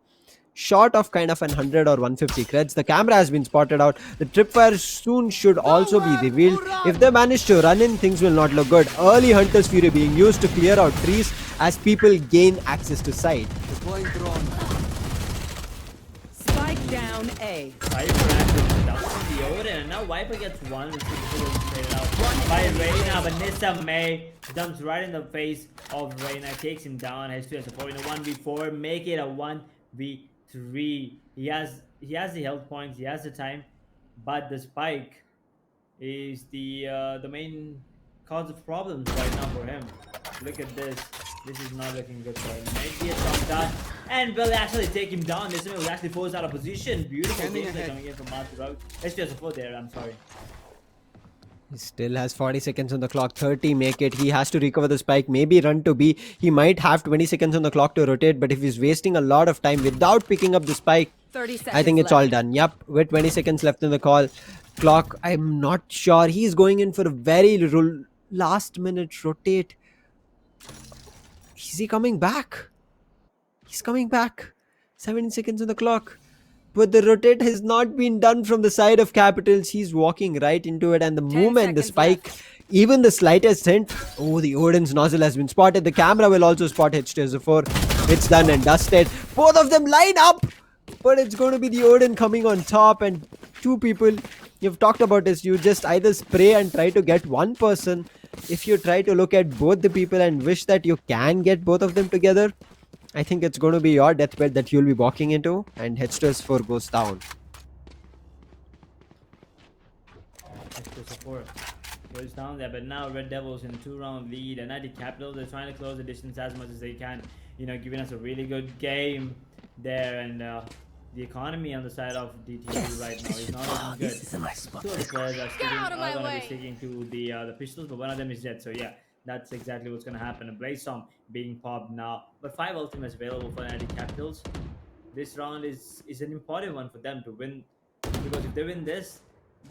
short of kind of 100 or 150 creds. The camera has been spotted out. The tripwire soon should also be revealed. If they manage to run in, things will not look good. Early Hunter's Fury being used to clear out trees as people gain access to site. Deploying drone. Spike down A. Viper actually down the Odin, and now Viper gets one. It's faded out by Reyna, but Nissa May dumps right in the face of Reyna, takes him down. H2 has a 4 in a 1v4, make it a 1v3. He has the health points, he has the time, but the spike is the main cause of problems right now for him. Look at this. This is not looking good for him. Maybe a shot done. And will actually take him down. This was actually forced out of position. Beautiful Scanning gameplay ahead. coming in from Mathurov. It's just a 4 there, I'm sorry. He still has 40 seconds on the clock. 30 make it. He has to recover the spike. Maybe run to B. He might have 20 seconds on the clock to rotate, but if he's wasting a lot of time without picking up the spike, 30 seconds I think it's left. all done. Yep, with 20 seconds left in the clock, I'm not sure. He's going in for a very last minute rotate. Is he coming back? He's coming back. 17 seconds on the clock. But the rotate has not been done from the side of Capitals. He's walking right into it, and the 10 movement, the seconds spike, left. even the slightest hint. Oh, the Odin's nozzle has been spotted. The camera will also spot H2SO4. It's done and dusted. Both of them line up, but it's going to be the Odin coming on top, and two people. You've talked about this. You just either spray and try to get one person. If you try to look at both the people and wish that you can get both of them together, I think it's going to be your deathbed that you'll be walking into, and H2SO4 goes down. H2SO4 goes down there, but now Red Devils in a 2-round lead, and NIT Capital, they're trying to close the distance as much as they can. You know, giving us a really good game there, and the economy on the side of DTU right now is not looking good. Two of the players are going to be sticking to the pistols, but one of them is Jet. So yeah, that's exactly what's going to happen. A Blaze Storm being popped now, but 5 ultimates available for NIT Capitals. This round is an important one for them to win, because if they win this,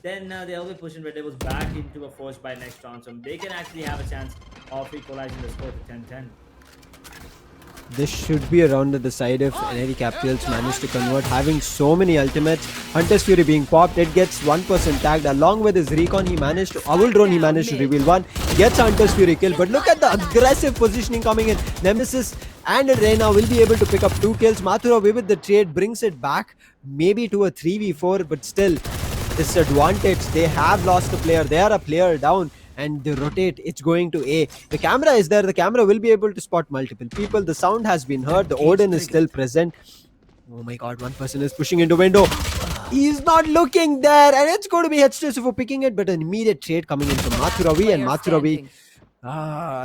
then they'll be pushing Red Devils back into a force by next round, so they can actually have a chance of equalizing the score to 10-10. This should be around at the side if NID Capitals manage to convert, having so many ultimates. Hunter's Fury being popped, it gets 1% tagged. Along with his recon, he managed to Owl Drone, he managed to reveal one, gets Hunter's Fury kill. But look at the aggressive positioning coming in. Nemesis and Reina will be able to pick up 2 kills. Mathura away with the trade, brings it back maybe to a 3v4, but still disadvantage. They have lost a player, they are a player down, and they rotate. It's going to A. The camera is there, the camera will be able to spot multiple people. The sound has been heard, the Odin is still present. Oh my god, one person is pushing into window. He's not looking there, and it's going to be H2 for picking it, but an immediate trade coming in from Mathuravi, and Mathuravi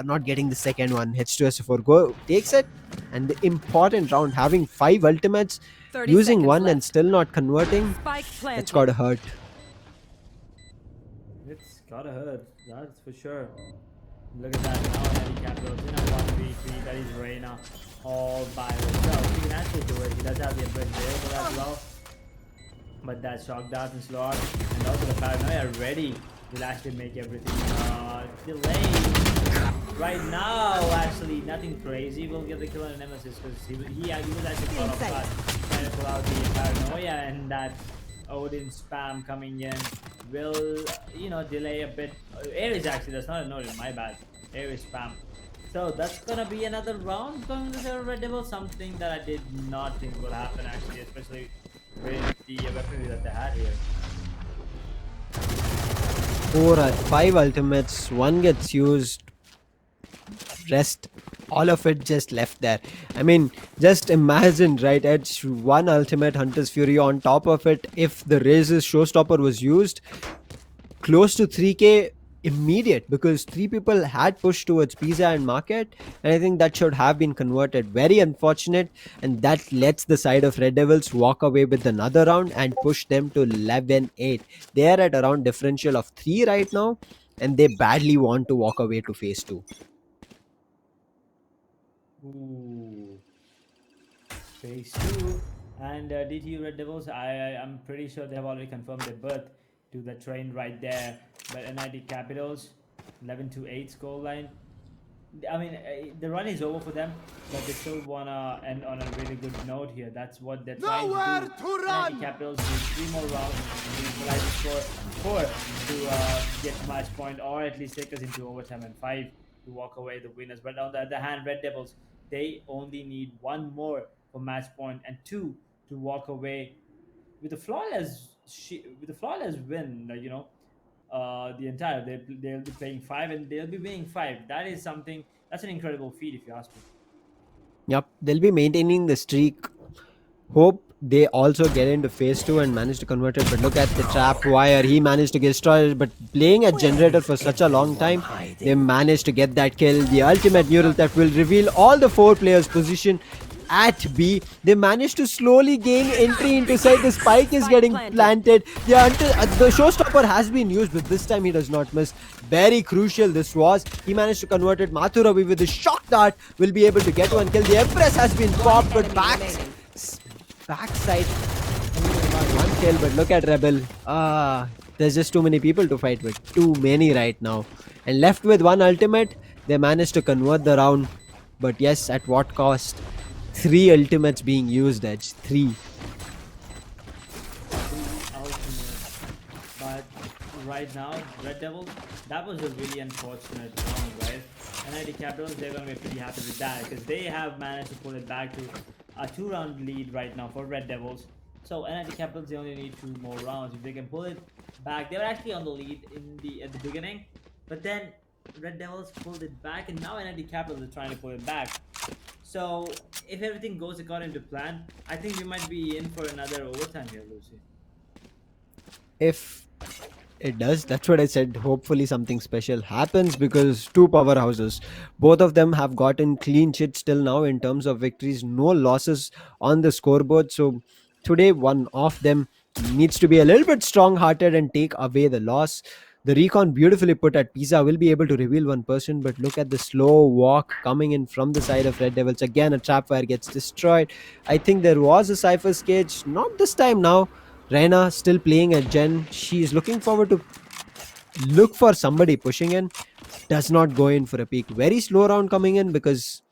not getting the second one. H2S4 go takes it, and the important round, having 5 ultimates, 30 using seconds one left. and still not converting. Spike planted. It's gotta hurt. It's gotta hurt, that's for sure. Look at that now, NID Capitals in a 1v3, that is Reina all by herself. He can actually do it, he does have the advantage there as well. But that shock dart and slot and also the paranoia ready will actually make everything delayed. Right now, actually, nothing crazy will get the kill on Nemesis because he was actually caught off guard trying to pull out the paranoia, and that Odin spam coming in will, delay a bit. Ares actually, that's not a note, my bad. Ares spam. So that's gonna be another round going to the Red Devil, something that I did not think will happen actually, especially with the weaponry that they had here. 5 ultimates, 1 gets used, rest, all of it just left there. I mean, just imagine, right? Edge 1 ultimate, Hunter's Fury on top of it. If the Razor's Showstopper was used, close to 3k immediate, because 3 people had pushed towards Pizza and Market, and I think that should have been converted. Very unfortunate, and that lets the side of Red Devils walk away with another round and push them to 11-8. They are at around differential of 3 right now, and they badly want to walk away to phase 2. Ooh. Phase 2. And DTU Red Devils, I'm pretty sure they have already confirmed their berth to the train right there. But NID Capitals, 11-8 scoreline. I mean, the run is over for them, but they still want to end on a really good note here. That's what they're trying to do. NID Capitals need 3 more rounds to equalize the score, 4 to get match point, or at least take us into overtime, and 5 to walk away the winners. But on the other hand, Red Devils, they only need 1 more for match point and 2 to walk away with a flawless win. The entire they'll be playing 5 and they'll be winning 5. That is something, that's an incredible feat if you ask me. Yep, they'll be maintaining the streak. Hope they also get into phase 2 and manage to convert it. But look at the trap wire, he managed to get destroyed. But playing a generator for such a long time, they managed to get that kill. The ultimate neural theft will reveal all the 4 players' position at B. They managed to slowly gain entry into side. The spike is getting planted. The showstopper has been used, but this time he does not miss. Very crucial this was. He managed to convert it. Mathuravi with the shock dart will be able to get 1 kill. The Empress has been popped, but backside. Oh, 1 kill, but look at Rebel. There's just too many people to fight with. Too many right now. And left with 1 ultimate, they managed to convert the round. But yes, at what cost? 3 ultimates being used, Edge. 3. But right now, Red Devils, that was a really unfortunate round, right? NID Capitals, they're going to be pretty happy with that because they have managed to pull it back to a 2-round lead right now for Red Devils. So NID Capitals, they only need 2 more rounds. If they can pull it back, they were actually on the lead at the beginning, but then Red Devils pulled it back, and now NID Capitals are trying to pull it back. So if everything goes according to plan, I think we might be in for another overtime here, Lucy. If it does, that's what I said. Hopefully something special happens, because 2 powerhouses, both of them have gotten clean sheets till now in terms of victories. No losses on the scoreboard. So today one of them needs to be a little bit strong-hearted and take away the loss. The recon beautifully put at Pizza will be able to reveal 1 person, but look at the slow walk coming in from the side of Red Devils. Again, a trapwire gets destroyed. I think there was a Cypher's cage. Not this time now. Reina still playing at Gen. She is looking forward to look for somebody pushing in. Does not go in for a peek. Very slow round coming in because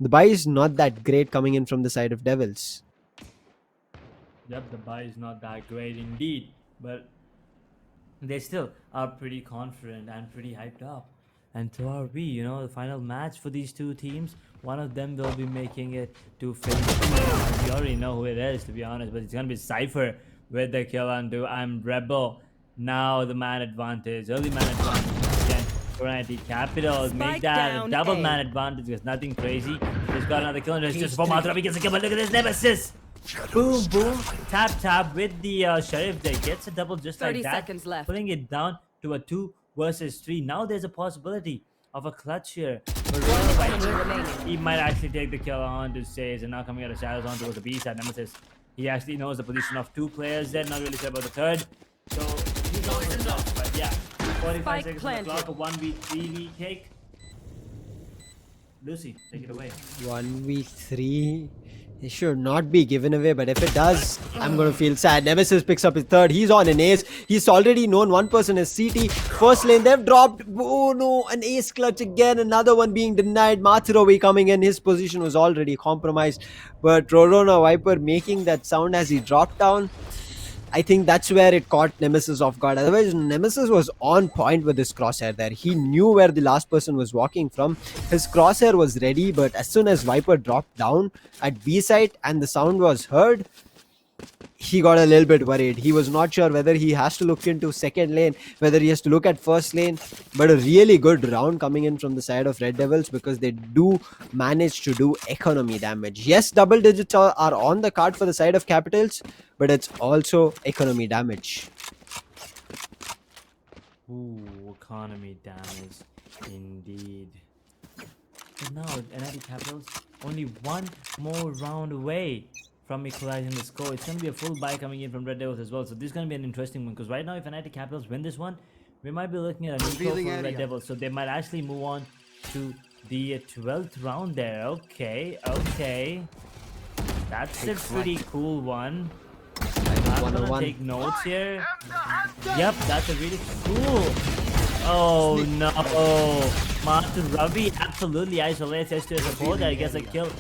The buy is not that great coming in from the side of Devils. Yep, the buy is not that great indeed, but they still are pretty confident and pretty hyped up. And so are we. The final match for these two teams, one of them will be making it to phase 2. We already know who it is, to be honest, but it's gonna be Cypher with the kill undo. I'm Rebel. Now the man advantage, early man advantage again for NIT Capitals. Make Spike that a down double A. man advantage because nothing crazy. He's got another kill and it's just for Mathuravi gets a kill, but look at this Nemesis. Boom, boom, tap with the Sheriff there. Gets a double just like 30 that. seconds left. Putting it down to a 2 versus 3. Now there's a possibility of a clutch here. But Enemy remaining. he might actually take the kill on to Sage, and now coming out of shadows on towards the B side. Nemesis, he actually knows the position of 2 players there. Not really sure about the third. So he's on the top. But yeah, 45 Spike seconds planted. on the clock. A 1v3 take. Lucy, take it away. 1v3. It should not be given away, but if it does, I'm going to feel sad. Nemesis picks up his third. He's on an ace. He's already known one person as CT. First lane, they've dropped. Oh no, an ace clutch again. Another one being denied. Mathurovi coming in. His position was already compromised. But Rorona Viper making that sound as he dropped down. I think that's where it caught Nemesis off guard. Otherwise, Nemesis was on point with his crosshair there. He knew where the last person was walking from. His crosshair was ready, but as soon as Viper dropped down at B site and the sound was heard, he got a little bit worried. He was not sure whether he has to look into second lane, whether he has to look at first lane. But a really good round coming in from the side of Red Devils because they do manage to do economy damage. Yes, double digits are on the card for the side of Capitals, but it's also economy damage. Ooh, economy damage indeed. But now NIT Capitals only one more round away from equalizing the score. It's going to be a full buy coming in from Red Devils as well. So this is going to be an interesting one because right now if NIT Capitals win this one, we might be looking at a new score for Red Devils. So they might actually move on to the 12th round there. Okay. That's a pretty cool one. I'm gonna take notes here. Yep, that's a really cool. Oh no. Ravi absolutely isolates S2 as a support. I guess a kill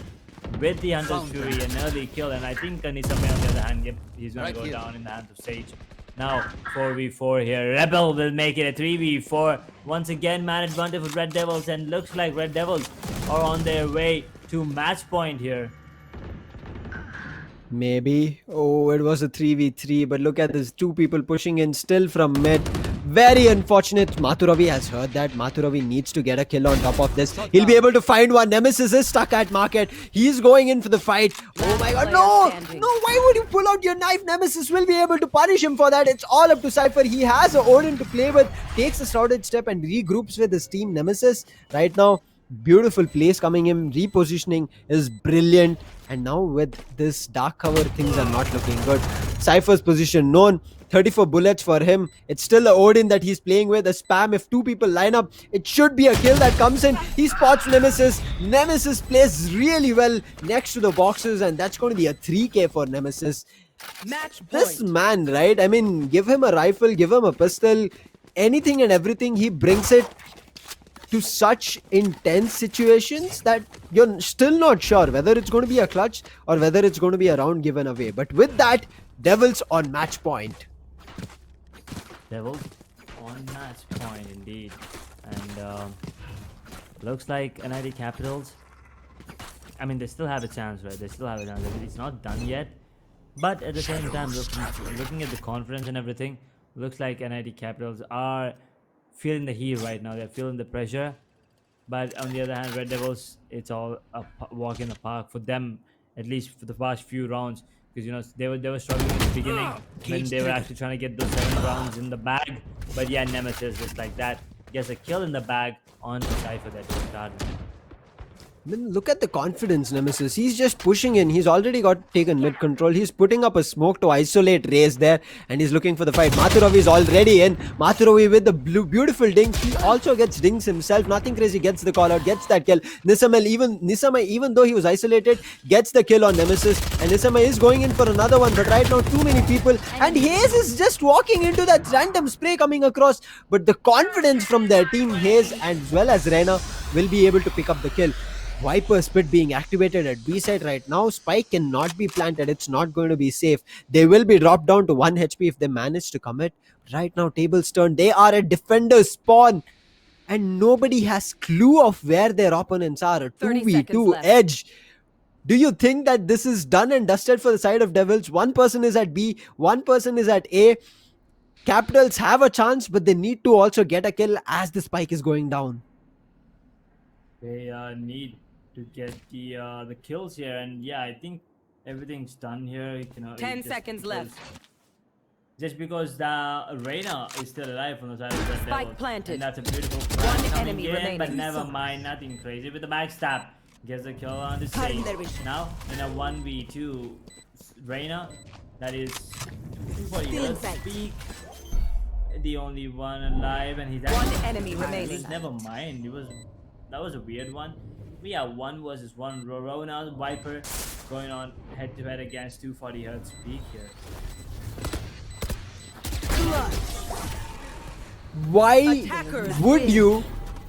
with the Hunter's Fury, an early kill, and I think Nisame on the other hand, he's gonna go down in the hands of Sage. Now 4v4 here. Rebel will make it a 3v4. Once again, man advantage for Red Devils, and looks like Red Devils are on their way to match point here. Maybe. Oh, it was a 3v3, but look at this. 2 people pushing in still from mid. Very unfortunate. Mathuravi has heard that. Mathuravi needs to get a kill on top of this. He'll be able to find one. Nemesis is stuck at market. He's going in for the fight. Oh my god, no! No, why would you pull out your knife? Nemesis will be able to punish him for that. It's all up to Cypher. He has a Odin to play with. Takes a shrouded step and regroups with his team. Nemesis right now, beautiful place coming in. Repositioning is brilliant. And now with this dark cover, things are not looking good. Cypher's position known. 34 bullets for him. It's still a Odin that he's playing with. A spam. If 2 people line up, it should be a kill that comes in. He spots Nemesis. Nemesis plays really well next to the boxes, and that's going to be a 3k for Nemesis. Match point. This man, right? I mean, give him a rifle, give him a pistol, anything and everything. He brings it to such intense situations that you're still not sure whether it's going to be a clutch or whether it's going to be a round given away. But with that, Devils on match point. Devils on match point indeed. And looks like NIT Capitals, I mean, they still have a chance, right? They still have a chance. It's not done yet. But at the same time, looking at the confidence and everything, looks like NIT Capitals are feeling the heat right now. They're feeling the pressure. But on the other hand, Red Devils, it's all a walk in the park for them, at least for the past few rounds. Because they were struggling in the beginning when they were actually trying to get those 7 rounds in the bag. But yeah, Nemesis just like that gets a kill in the bag on the Cypher that just started. Then look at the confidence, Nemesis. He's just pushing in. He's already got taken mid control. He's putting up a smoke to isolate Raze there, and he's looking for the fight. Mathuravi is already in. Mathuravi with the beautiful dink. He also gets dings himself. Nothing crazy. Gets the call out. Gets that kill. Nisame, even though he was isolated, gets the kill on Nemesis. And Nisame is going in for another one. But right now, too many people. And Haze is just walking into that random spray coming across. But the confidence from their team, Haze as well as Reina, will be able to pick up the kill. Viper Spit being activated at B side right now. Spike cannot be planted. It's not going to be safe. They will be dropped down to 1 HP if they manage to commit. Right now, tables turn. They are a defender spawn. And nobody has clue of where their opponents are. A 30 seconds 2v2 left. edge. Do you think that this is done and dusted for the side of Devils? One person is at B, one person is at A. Capitals have a chance, but they need to also get a kill as the spike is going down. They need to get the kills here, and yeah, I think everything's done here. You know, 10 seconds left. Just because the Reyna is still alive on the side of the Spike Devils, planted. and that's a beautiful One plan coming enemy in, remaining. but never mind, nothing crazy with the backstab. Gets a kill on the Cutting stage. their vision. Now in a 1v2, Reyna, that is Still 240. in Let's sight. speak. The only one alive, and he's One actually enemy Ah, remaining. just never mind. That was a weird one. We have 1 versus 1. Rorona Viper going on head to head against 240 hertz peak here. Why Attackers would win. you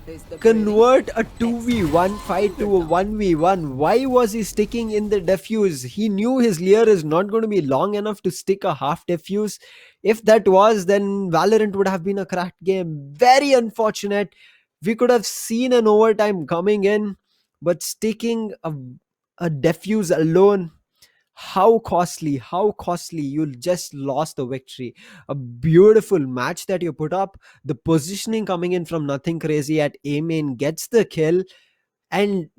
Is the convert a 2v1 fight to a 1v1? Why was he sticking in the defuse? He knew his Lear is not going to be long enough to stick a half defuse. If that was, then Valorant would have been a cracked game. Very unfortunate. We could have seen an overtime coming in, but sticking a defuse alone, how costly. You just lost the victory. A beautiful match that you put up, the positioning coming in from Nothing Crazy at A main gets the kill, and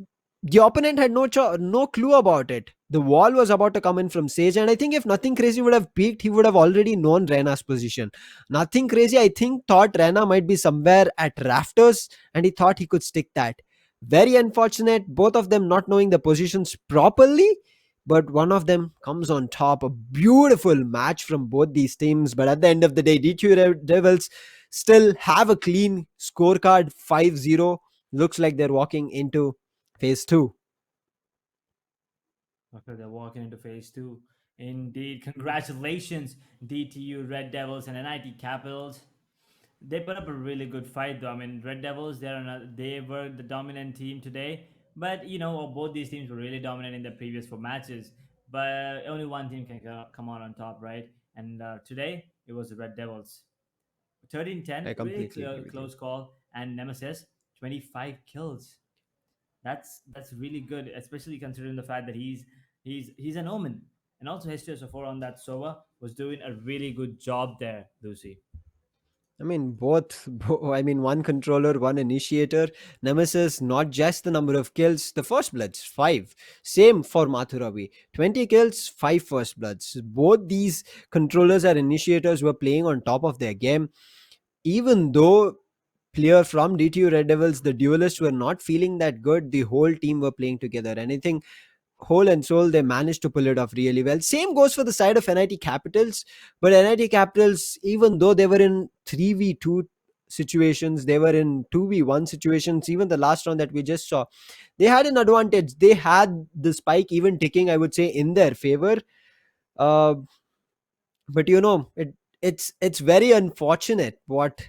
the opponent had no clue about it. The wall was about to come in from Sage, and I think if Nothing Crazy would have peeked, he would have already known Rena's position. Nothing Crazy, I think, thought Rena might be somewhere at rafters, and he thought he could stick that. Very unfortunate, both of them not knowing the positions properly, but one of them comes on top. A beautiful match from both these teams, but at the end of the day, DQ Devils still have a clean scorecard, 5-0. Looks like they're walking into phase 2. Okay, they're walking into phase 2. Indeed, congratulations, DTU Red Devils and NIT Capitals. They put up a really good fight, though. I mean, Red Devils, they were the dominant team today, but you know, both these teams were really dominant in the previous 4 matches. But only one team can come out on top, right? And today it was the Red Devils. 13-10, I really completely agree with you. close call, and Nemesis 25 kills. That's really good, especially considering the fact that he's an Omen, and also H2SO4 on that Sova was doing a really good job there, Lucy. I mean, I mean, one controller, one initiator. Nemesis, not just the number of kills, the first bloods, 5. Same for Mathuravi. 20 kills, 5 first bloods. Both these controllers and initiators were playing on top of their game. Even though player from DTU Red Devils, the duelists were not feeling that good, the whole team were playing together. And I think whole and soul they managed to pull it off really well. Same goes for the side of NIT Capitals, but NIT Capitals, even though they were in 3v2 situations, they were in 2v1 situations, even the last round that we just saw, they had an advantage. They had the spike even ticking, I would say, in their favor. uh, but it's very unfortunate what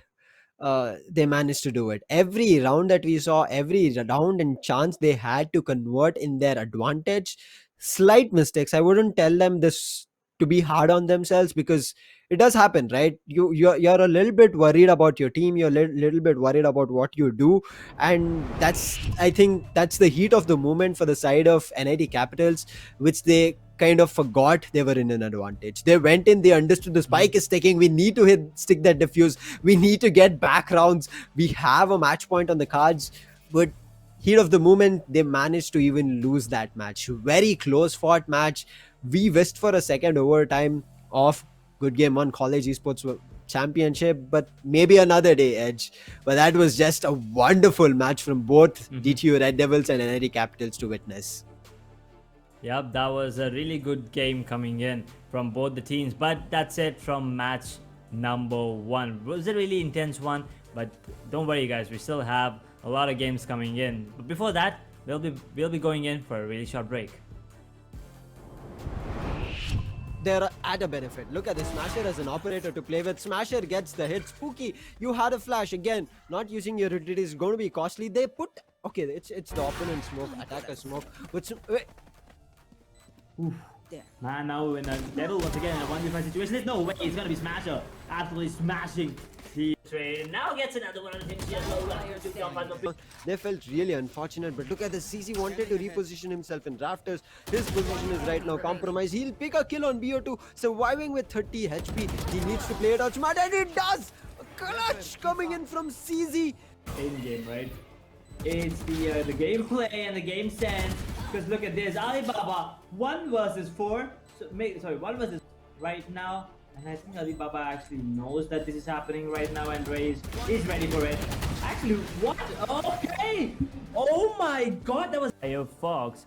they managed to do it. Every round that we saw, every round and chance they had to convert in their advantage. Slight mistakes. I wouldn't tell them this to be hard on themselves, because it does happen, right? You're a little bit worried about your team. You're a little bit worried about what you do, and I think that's the heat of the moment for the side of NIT Capitals, which they kind of forgot they were in an advantage. They went in, they understood the spike is sticking. We need to stick that diffuse. We need to get back rounds. We have a match point on the cards, but heat of the moment, they managed to even lose that match. Very close fought match. We wished for a second overtime of Good Game 1 College Esports Championship, but maybe another day, Edge. But that was just a wonderful match from both DTU Red Devils and NIT Capitals to witness. Yep, that was a really good game coming in from both the teams. But that's it from match number 1. It was a really intense one, but don't worry, guys. We still have a lot of games coming in. But before that, we'll be going in for a really short break. They're at a benefit. Look at this. Smasher as an operator to play with. Smasher gets the hit. Spooky, you had a flash. Again, not using your utility is going to be costly. They put Okay, it's the opponent smoke, attacker smoke. But wait, There. Man, now in a Devil once again in a 1v5 situation. There's no way he's gonna be Smasher. Absolutely smashing the trade. Now gets another one on the team. they felt really unfortunate. But look at this. CC wanted to reposition himself in rafters. His position is right now compromised. He'll pick a kill on BO2, surviving with 30 HP. He needs to play it out smart, and it does. A clutch coming in from CZ. In game, right? It's the gameplay and the game sense. Because look at this, Alibaba 1 versus 4. So, 1 versus right now. And I think Alibaba actually knows that this is happening right now, and Ray is ready for it. Actually, what? Okay! Oh my god, that was Fox.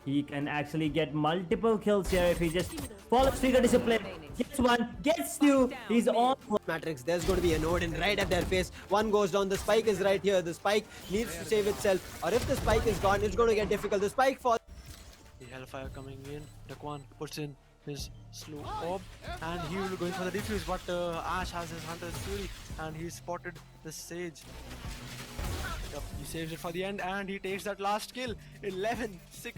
He can actually get multiple kills here if he just follows trigger discipline. Gets one, gets two, he's on. Matrix, there's going to be an Odin right at their face. One goes down, the spike is right here. The spike needs to save itself, or if the spike is gone, it's going to get difficult. The spike falls. The Hellfire coming in. Dakwan puts in his slow orb and he will be going for the defuse, but Ash has his Hunter's Fury and he spotted the Sage. Yep, he saves it for the end and he takes that last kill. 11-6.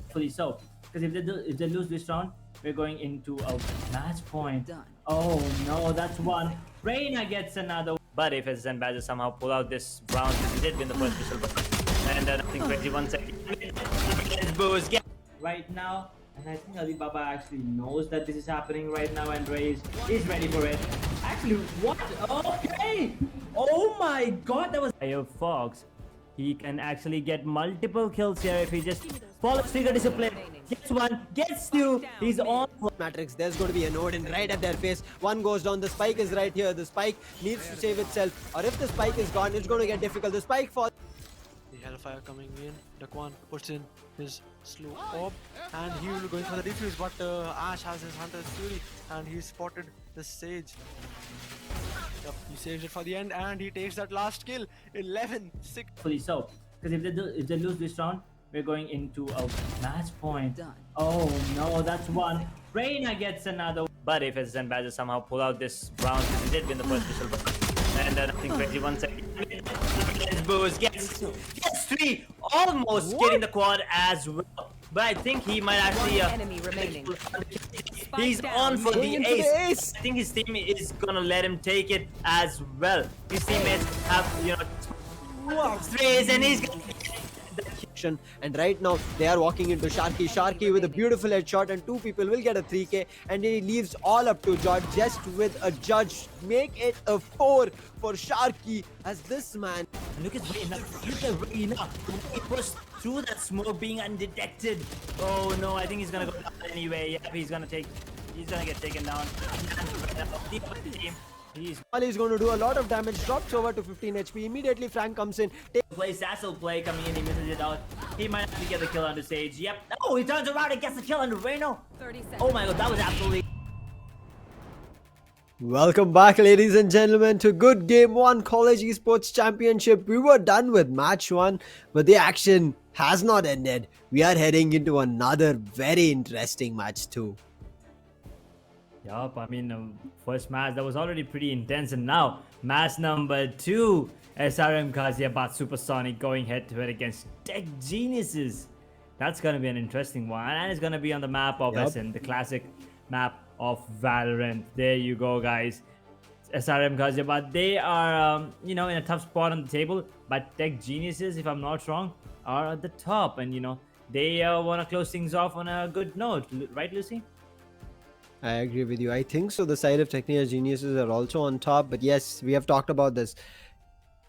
Hopefully so, because if they lose this round, we're going into a match point. Done. Oh no, that's one. Reina gets another. But if SSN Badger somehow pull out this round, he did win the first whistle, and I think 21 seconds. Boost right now, and I think Alibaba actually knows that this is happening right now, and Ray is ready for it. Actually, what? Okay. Oh my god, that was Fox. He can actually get multiple kills here if he just follows trigger discipline. Gets one, gets two, he's on. Matrix, there's going to be an Odin right at their face. One goes down, the spike is right here. The spike needs to save itself, or if the spike is gone, it's going to get difficult. The spike falls. The Hellfire coming in. Dakwan puts in his slow orb and he will be going for the defuse, but Ash has his Hunter's Fury and he spotted the Sage. Yep, he saves it for the end and he takes that last kill. 11-6. Hopefully so, because if they lose this round, we're going into a match point. Done. Oh no, that's one. Reina gets another. But if SSN Badger somehow pull out this round, he did win the first whistle, and I think 21 seconds. Boost gets three, almost getting the quad as well. But I think he might actually. One enemy remaining. He's on for the Going into the ace. I think his team is gonna let him take it as well. His teammates have, threes, and he's gonna and right now they are walking into Sharky with a beautiful headshot, and two people will get a 3k, and he leaves all up to George just with a judge. Make it a 4 for Sharky, as this man. look at Reina. Look at Reina. He pushed through that smoke being undetected. Oh no, I think he's gonna go down anyway. Yep, he's gonna get taken down. The other team. Ali is going to do a lot of damage, drops over to 15 HP. Immediately Frank comes in, Play Sassel play coming in, he misses it out. He might actually get the kill on the stage. Yep. Oh, he turns around and gets the kill on Reno. 30 seconds. Oh my god, that was absolutely. Welcome back, ladies and gentlemen, to Good Game 1 College Esports Championship. We were done with match 1, but the action has not ended. We are heading into another very interesting match 2. Yup, I mean, first match that was already pretty intense, and now match number 2, SRM Ghaziabad Supersonic going head to head against Tech Geniuses. That's gonna be an interesting one, and it's gonna be on the map of SN, the classic map of Valorant. There you go, guys. SRM Ghaziabad, they are in a tough spot on the table, but Tech Geniuses, if I'm not wrong, are at the top, and they want to close things off on a good note, right, Lucy? I agree with you. I think so. The side of Technia Geniuses are also on top, but yes, we have talked about this.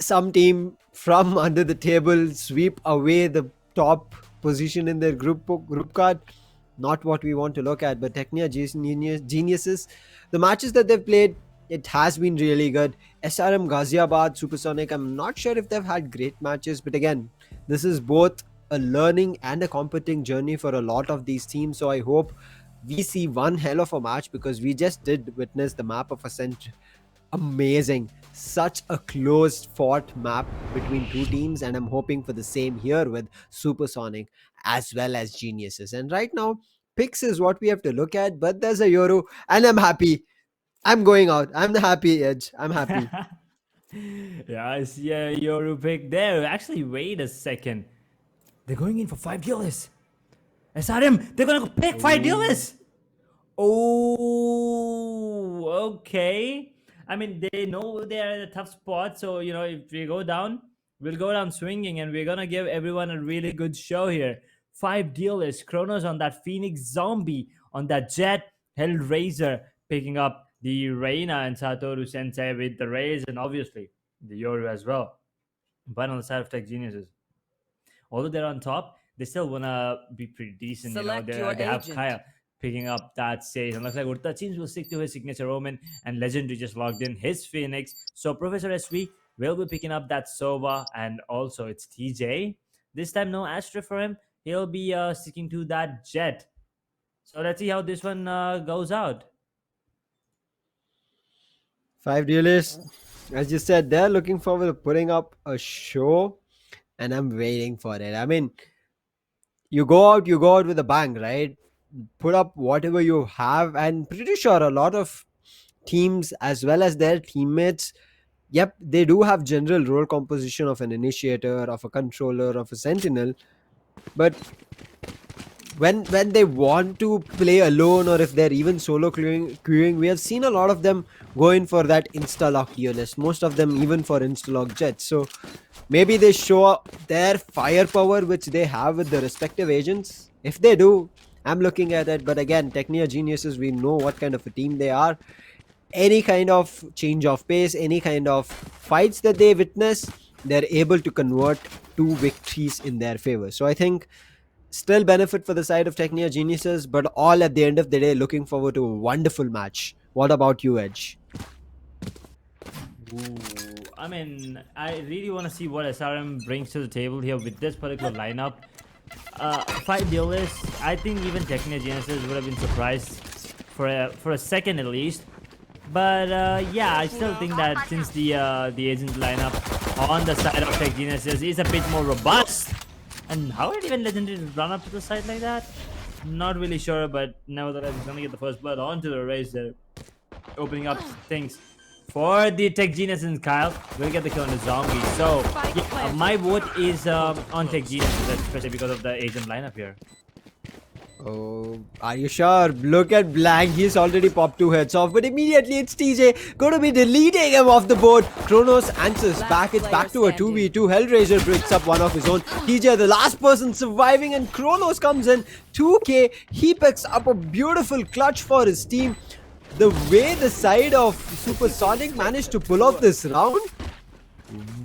Some team from under the table sweep away the top position in their group card. Not what we want to look at, but Technia Geniuses, the matches that they've played, it has been really good. SRM Ghaziabad Supersonic, I'm not sure if they've had great matches, but again, this is both a learning and a competing journey for a lot of these teams. So I hope we see one hell of a match, because we just did witness the map of Ascent. Amazing. Such a close fought map between two teams, and I'm hoping for the same here with Supersonic as well as Geniuses. And right now, picks is what we have to look at, but there's a Yoru, and I'm happy. I'm going out. I'm the happy Edge. I'm happy. Yeah, I see a Yoru pick there. Actually, wait a second. They're going in for 5 dealers. SRM, they're gonna pick 5 dealers. Oh, okay. I mean, they know they're in a tough spot, so if we go down, we'll go down swinging, and we're gonna give everyone a really good show here. 5 dealers, Kronos on that Phoenix Zombie, on that Jet, Hellraiser, picking up the Reina and Satoru Sensei with the Raze, and obviously the Yoru as well. But on the side of Tech Geniuses, although they're on top, they still wanna be pretty decent. Select They your have agent. Kaya picking up that stage, and looks like Urta Teams will stick to his signature Omen, and Legendary just logged in his Phoenix. So Professor SV will be picking up that Sova, and also it's TJ. This time no Astra for him. He'll be sticking to that Jet. So let's see how this one goes out. 5 duelists, as you said, they're looking forward to putting up a show, and I'm waiting for it. I mean, you go out with a bang, right? Put up whatever you have, and pretty sure a lot of teams as well as their teammates, yep, they do have general role composition of an initiator, of a controller, of a sentinel, but when they want to play alone, or if they're even solo queuing, we have seen a lot of them going for that insta-lock duelist, most of them even for insta-lock jets. So maybe they show their firepower which they have with the respective agents. If they do, I'm looking at it. But again, Technia Geniuses, we know what kind of a team they are. Any kind of change of pace, any kind of fights that they witness, they're able to convert to victories in their favor. So I think still benefit for the side of Technia Geniuses, but all at the end of the day looking forward to a wonderful match. What about you, Edge? Ooh, I mean, I really want to see what SRM brings to the table here with this particular lineup. 5 duelists, I think even Technia Genesis would have been surprised for a second at least. But yeah, I still think that since the agent lineup on the side of Tech Genesis is a bit more robust, and how did even Legendary run up to the side like that? Not really sure, but nevertheless, he's gonna get the first blood onto the race there, opening up things for the Tech Genius, and Kyle will get the kill on the zombie. So yeah, my vote is on Tech Genius, especially because of the agent lineup here. Oh, are you sure? Look at Blank. He's already popped 2 heads off, but immediately it's TJ going to be deleting him off the board. Kronos answers back. It's back to a 2v2. Hellraiser breaks up one of his own. TJ, the last person surviving, and Kronos comes in. 2k. He picks up a beautiful clutch for his team. The way the side of Supersonic managed to pull off this round.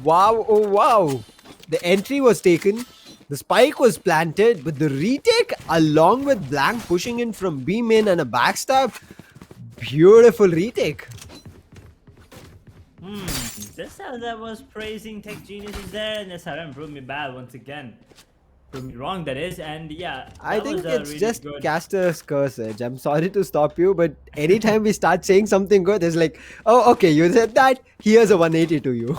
Wow, oh wow. The entry was taken. The spike was planted, but the retake, along with Blank pushing in from B main and a backstab, beautiful retake. This as I was praising Tech Geniuses there, and SRM proved me bad once again. Proved me wrong, that is, and yeah. I think was, it's really just good. caster's curse, Edge. I'm sorry to stop you, but anytime we start saying something good, it's like, oh, okay, you said that, here's a 180 to you.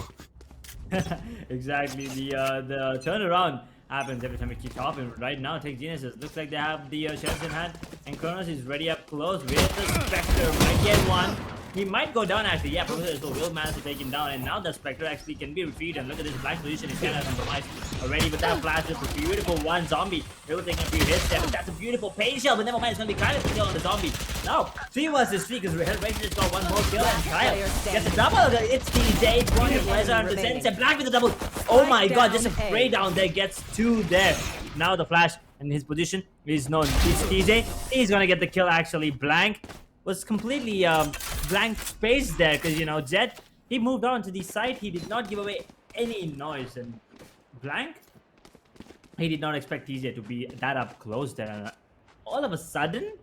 Exactly, the turnaround happens every time we keep talking. Right now, Tech Geniuses looks like they have the shells in hand, and Kronos is ready up close with the Spectre. Might get one. He might go down actually. Yeah, Professor so will manage to take him down, and now the Spectre actually can be retrieved. And look at this black position. He's kind of compromised already with that flash. It's a beautiful one zombie. He will take a few hits there, but that's a beautiful pain shell. But never mind, it's gonna be kind of a kill on the zombie. Now 3 versus 3 because Hellraiser just got one more kill, and Kyle gets a double. It's TJ. It's one pleasure on the sense, and Black with the double. Oh my god, just a spray down there gets 2 there. Now the flash and his position is known. It's TJ. He's gonna get the kill actually. Blank was completely blank space there because Jet, he moved on to the side. He did not give away any noise, and Blank, he did not expect TJ to be that up close there. And all of a sudden,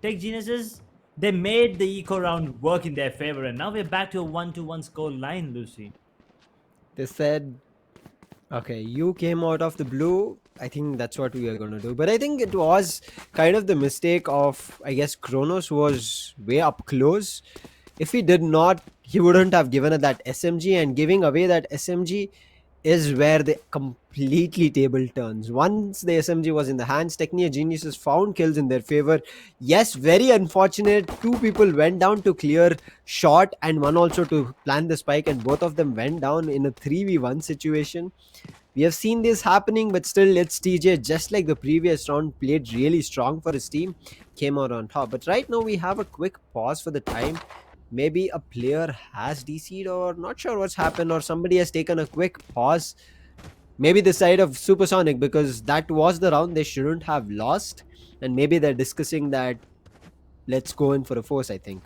Tech Geniuses, they made the eco round work in their favor, and now we're back to a 1-1 score line, Lucy. They said, okay, you came out of the blue. I think that's what we are going to do. But I think it was kind of the mistake of, I guess, Kronos was way up close. If he did not, he wouldn't have given it that SMG, and giving away that SMG is where the completely table turns. Once the SMG was in the hands, Technia Geniuses found kills in their favor. Yes, very unfortunate. Two people went down to clear shot and one also to plant the spike, and both of them went down in a 3v1 situation. We have seen this happening, but still, it's TJ, just like the previous round, played really strong for his team, came out on top. But right now, we have a quick pause for the time. Maybe a player has DC'd, or not sure what's happened, or somebody has taken a quick pause. Maybe the side of Supersonic, because that was the round they shouldn't have lost. And maybe they're discussing that let's go in for a force, I think.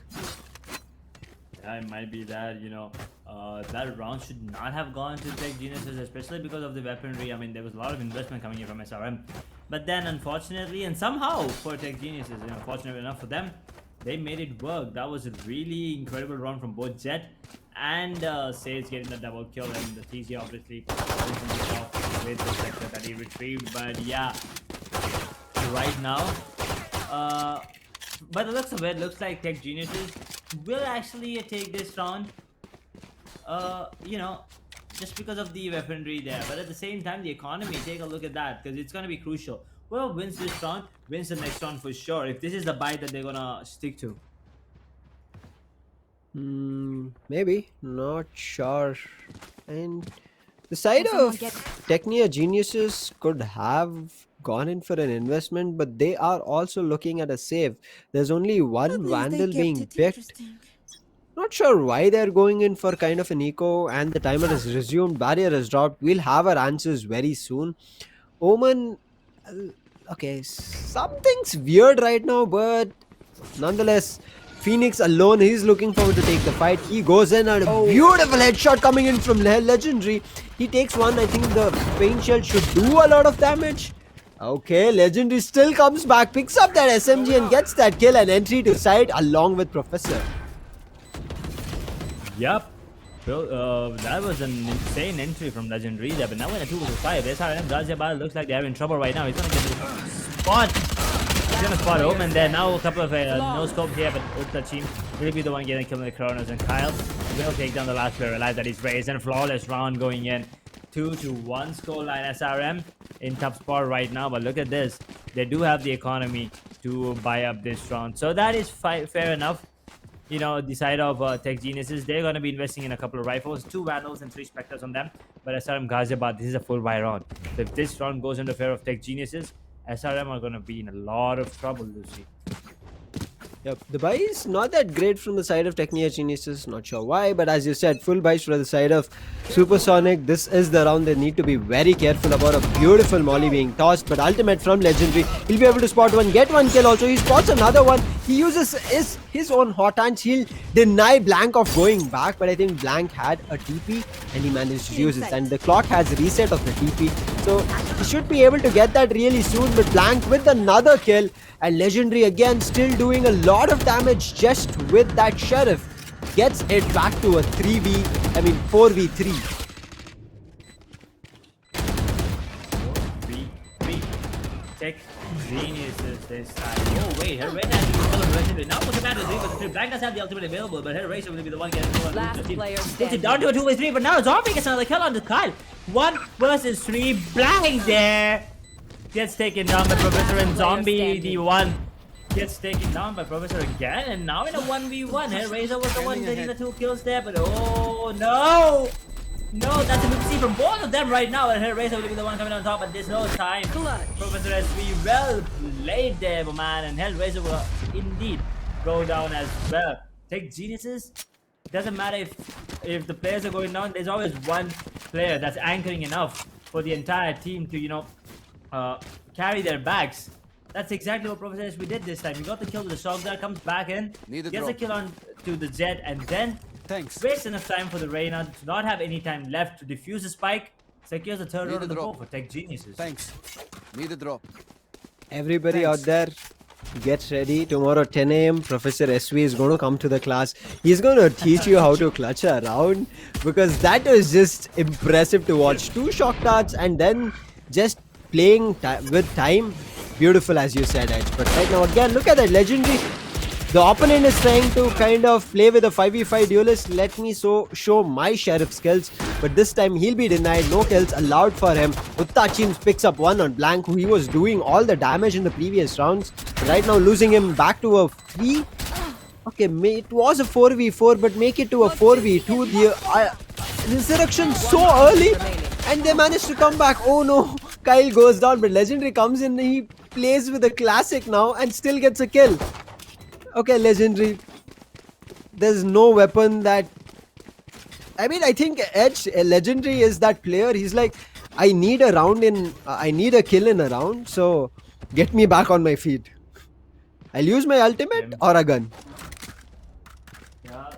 Yeah, it might be that, that round should not have gone to Tech Geniuses, especially because of the weaponry. I mean, there was a lot of investment coming in from SRM. But then, unfortunately, and somehow for Tech Geniuses, fortunate enough for them, they made it work. That was a really incredible round from both Jet and Sage getting the double kill, and the TC obviously with the sector that he retrieved. But yeah, right now, by the looks of it, looks like Tech Geniuses will actually take this round. Just because of the weaponry there, but at the same time, the economy. Take a look at that, because it's gonna be crucial. Whoever wins this round wins the next round for sure. If this is the bite that they're gonna stick to. Maybe, not sure. And the side of Technia Geniuses could have gone in for an investment, but they are also looking at a save. There's only one Vandal being picked. Not sure why they're going in for kind of an eco, and the timer has resumed. Barrier has dropped. We'll have our answers very soon. Omen, okay, something's weird right now, but nonetheless, Phoenix alone, he's looking forward to take the fight. He goes in and a beautiful headshot coming in from Legendary. He takes one. I think the paint shell should do a lot of damage. Okay, Legendary still comes back, picks up that SMG and gets that kill and entry to side along with Professor. Yep. Well, that was an insane entry from Legendary there, but now in a 2v5, SRM Ghaziabad looks like they're in trouble right now. He's gonna get the spot. He's gonna spot Omen there. Now a couple of no scope here, but Ultra team will be the one getting killed in the Kronos, and Kyle will take down the last player alive that is raised, and flawless round going in. 2-1 scoreline. SRM in top spot right now, but look at this. They do have the economy to buy up this round, so that is fair enough. The side of Tech Geniuses, they're going to be investing in a couple of rifles, 2 Vandals and 3 Spectres on them. But SRM Ghaziabad, this is a full buy round. So if this round goes into favor of Tech Geniuses, SRM are going to be in a lot of trouble, Lucy. Yep, the buy is not that great from the side of Technia Geniuses, not sure why, but as you said, full buys for the side of Supersonic. This is the round they need to be very careful about. A beautiful molly being tossed, but ultimate from Legendary. He'll be able to spot one, get one kill also. He spots another one. He uses his own hot hands. He'll deny Blank of going back, but I think Blank had a TP and he managed to use it. And the clock has reset of the TP, so he should be able to get that really soon. But Blank with another kill, and Legendary again still doing a lot of damage just with that Sheriff. Gets it back to a 4v3. 4v3. Tech Geniuses this time. Oh wait, her Red has to be the Legendary. Now look at that, 3v3. Black does have the ultimate available, but her Racer will be the one getting killed. Last player Puts it down to a 2v3, but now Zombie gets another kill on the Kyle. 1 versus 3. Black there gets taken down by Professor, and Zombie, the one, gets taken down by Professor again, and now in a 1v1. Hellraiser was the one getting the 2 kills there, but oh no! No, that's a good see from both of them right now, and Hellraiser will be the one coming on top, but there's no time. Professor SV, well played there, man, and Hellraiser will indeed go down as well. Tech Geniuses, doesn't matter if the players are going down, there's always one player that's anchoring enough for the entire team to, carry their bags. That's exactly what Professor SV did this time. He got the kill to the shotgun, comes back in, gets a kill on to the Jet, and then wastes enough time for the Reyna to not have any time left to defuse the spike. Secures the third round of the board for Tech Geniuses. Need a drop. Everybody out there, get ready. Tomorrow 10 AM, Professor SV is going to come to the class. He's going to teach you how to clutch around, because that was just impressive to watch. 2 shock darts and then just playing with time. Beautiful, as you said, Edge. But right now, again, look at that Legendary. The opponent is trying to kind of play with a 5v5 duelist. Let me show my sheriff skills. But this time he'll be denied. No kills allowed for him. Uttachim picks up one on Blank, who he was doing all the damage in the previous rounds. Right now losing him back to a 3. Okay, it was a 4v4, but make it to a 4v2. The resurrection so early, and they managed to come back. Oh no, Kyle goes down, but Legendary comes in. He plays with a classic now and still gets a kill. Okay, Legendary. There's no weapon that... I mean, I think Edge, Legendary is that player. He's like, I need a round in... I need a kill in a round, so get me back on my feet. I'll use my ultimate or a gun. Yeah,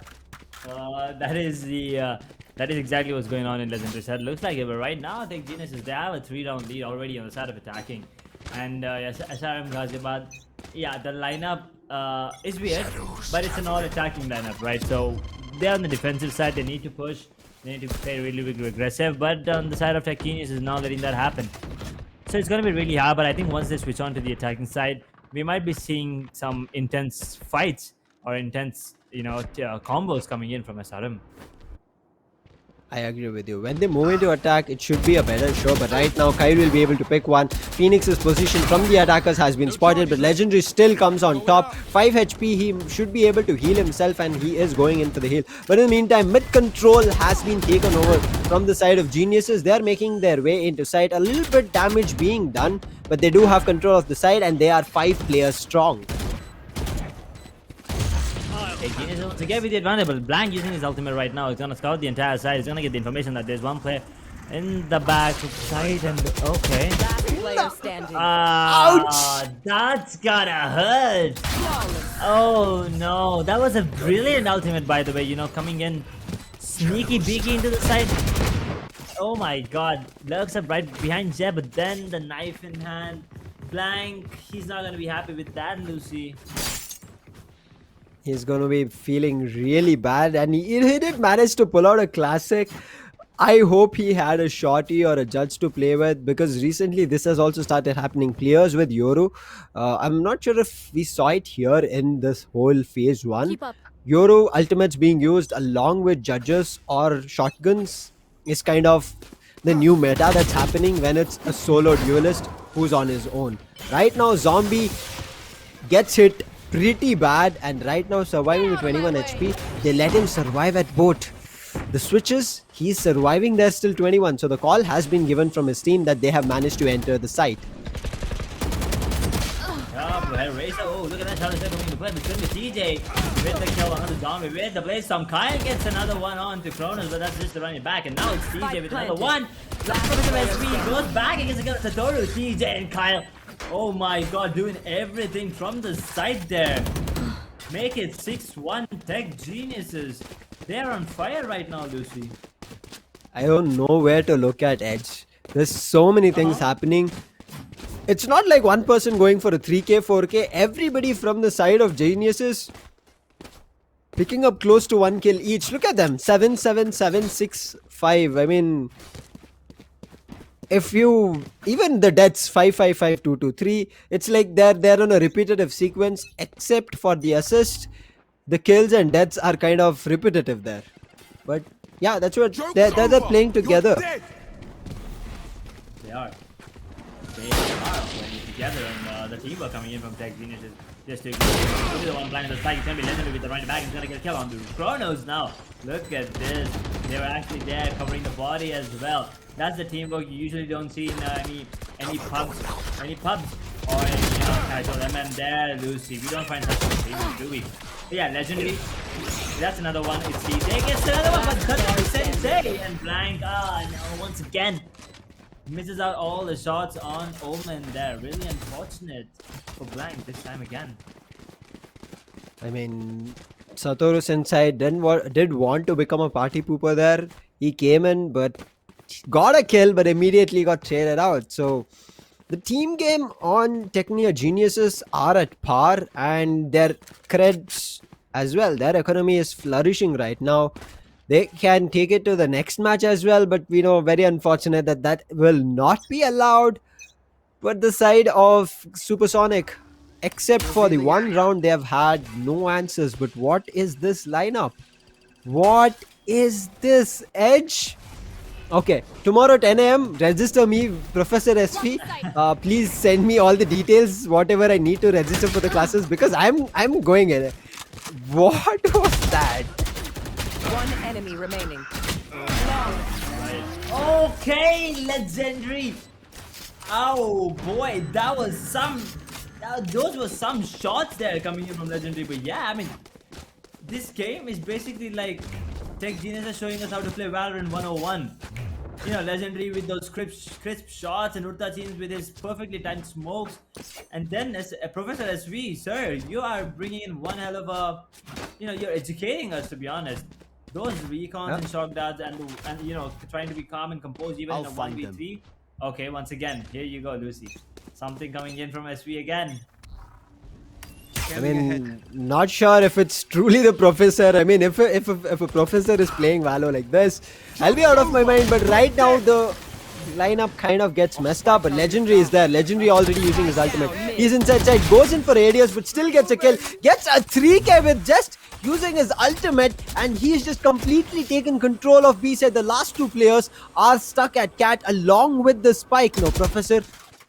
that is the that is exactly what's going on in Legendary side. Looks like it, but right now I think Geniuses, they have a 3-round lead already on the side of attacking. And yes, SRM Ghaziabad, yeah, the lineup is weird, but it's an all-attacking lineup, right? So they're on the defensive side. They need to push. They need to play really, really aggressive. But on the side of Tech Genius is not letting that happen. So it's going to be really hard. But I think once they switch on to the attacking side, we might be seeing some intense fights or intense, combos coming in from SRM. I agree with you. When they move into attack, it should be a better show. But right now, Kyle will be able to pick one. Phoenix's position from the attackers has been spotted, but Legendary still comes on top. 5 HP, he should be able to heal himself, and he is going in for the heal. But in the meantime, mid control has been taken over from the side of Geniuses. They are making their way into site. A little bit damage being done, but they do have control of the side, and they are 5 players strong. Genius wants to get with the advantage, but Blank using his ultimate right now. He's gonna scout the entire side. He's gonna get the information that there's one player in the back side, and okay. Last player standing. Ouch! That's gotta hurt. Oh no, that was a brilliant ultimate, by the way. Coming in, sneaky beaky into the side. Oh my god, lurks up right behind Jeb, but then the knife in hand. Blank, he's not gonna be happy with that, Lucy. He's going to be feeling really bad, and he did manage to pull out a classic. I hope he had a shorty or a judge to play with, because recently this has also started happening. Players with Yoru, I'm not sure if we saw it here in this whole phase 1. Yoru ultimates being used along with judges or shotguns is kind of the new meta that's happening when it's a solo duelist who's on his own. Right now, Zombie gets hit pretty bad, and right now surviving with 21 HP. They let him survive at both the switches. He's surviving there, still 21. So the call has been given from his team that they have managed to enter the site. Oh, look at that challenge coming into play between the TJ with the kill on the Zombie with the Blaze Storm. Kyle gets another one on to Kronos, but that's just to run it back, and now it's TJ with another one. Last goes back against Satoru. TJ and Kyle, oh my god, doing everything from the side there. Make it 6-1 Tech Geniuses. They're on fire right now, Lucy. I don't know where to look at Edge. There's so many things happening. It's not like one person going for a 3k, 4k. Everybody from the side of Geniuses picking up close to 1 kill each. Look at them. 7, 7, 7, 6, 5. I mean, if you... Even the deaths, 5, 5, 5, 2, 2, 3. It's like they're on a repetitive sequence, except for the assist. The kills and deaths are kind of repetitive there. But yeah, that's what they're playing together. They are. They are playing together, and the team are coming in from Tech Geniuses just to go the one blind in the spike. It's gonna be Legendary with the right back. He's gonna get a kill on the Kronos now. Look at this. They were actually there covering the body as well. That's the teamwork you usually don't see in any pubs or any casual MM there, Lucy. We don't find such things, do we? But yeah, Legendary. That's another one. It's CJ gets another one, but cut Sensei and Blank. No, once again. Misses out all the shots on Omen there. Really unfortunate for Blank this time again. I mean, Satoru Sensei did want to become a party pooper there. He came in, but got a kill, but immediately got traded out. So the team game on Technia Geniuses are at par, and their creds as well. Their economy is flourishing right now. They can take it to the next match as well, but we know, very unfortunate that will not be allowed. But the side of Supersonic, except for the one round they have had no answers. But what is this lineup? What is this? Edge? Okay, tomorrow 10 a.m. register me, Professor SV. Please send me all the details, whatever I need to register for the classes, because I'm going in. What was that? One enemy remaining. Okay, legendary. Oh boy, that was some. Those were some shots there coming in from legendary. But yeah, I mean, this game is basically like Tech Geniuses showing us how to play Valorant 101. You know, legendary with those crisp shots, and Urtachin with his perfectly timed smokes. And then as Professor SV, sir, you are bringing in one hell of a, you're educating us, to be honest. Those recons and shock darts and trying to be calm and composed even in a 1v3. Okay, once again, here you go, Lucy. Something coming in from SV again. I mean, not sure if it's truly the professor. I mean, if a professor is playing Valo like this, I'll be out of my mind. But right now, the lineup kind of gets messed up. But Legendary is there. Legendary already using his ultimate. He's inside side, goes in for ADS, but still gets a kill. Gets a 3k with just using his ultimate, and he's just completely taken control of B side. The last two players are stuck at Cat along with the spike. No, Professor.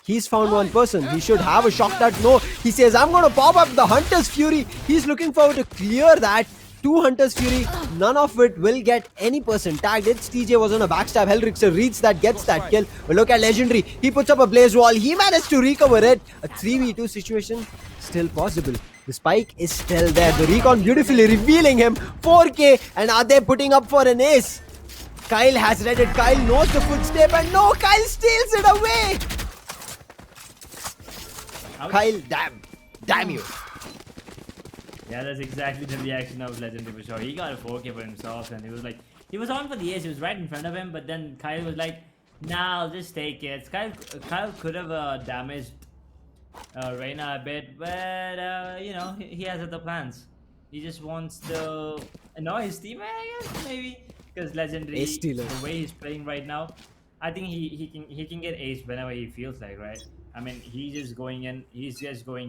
He's found one person. He should have a shock dart. No, he says, I'm going to pop up the Hunter's Fury. He's looking forward to clear that. Two Hunter's Fury. None of it will get any person tagged. It's TJ was on a backstab. Hellrixer reads that, gets that kill. But look at Legendary. He puts up a blaze wall. He managed to recover it. A 3v2 situation still possible. The spike is still there. The recon beautifully revealing him. 4k. And are they putting up for an ace? Kyle has read it. Kyle knows the footstep. And no, Kyle steals it away. Kyle, damn you. Yeah, that's exactly the reaction of Legendary for sure. He got a 4k for himself, and he was on for the ace. He was right in front of him, but then Kyle was like, nah, I'll just take it. Kyle could have damaged Reyna a bit, but he has other plans. He just wants to annoy his teammate, I guess, maybe, because Legendary, the way he's playing right now, I think he can get ace whenever he feels like, right? I mean, he's just going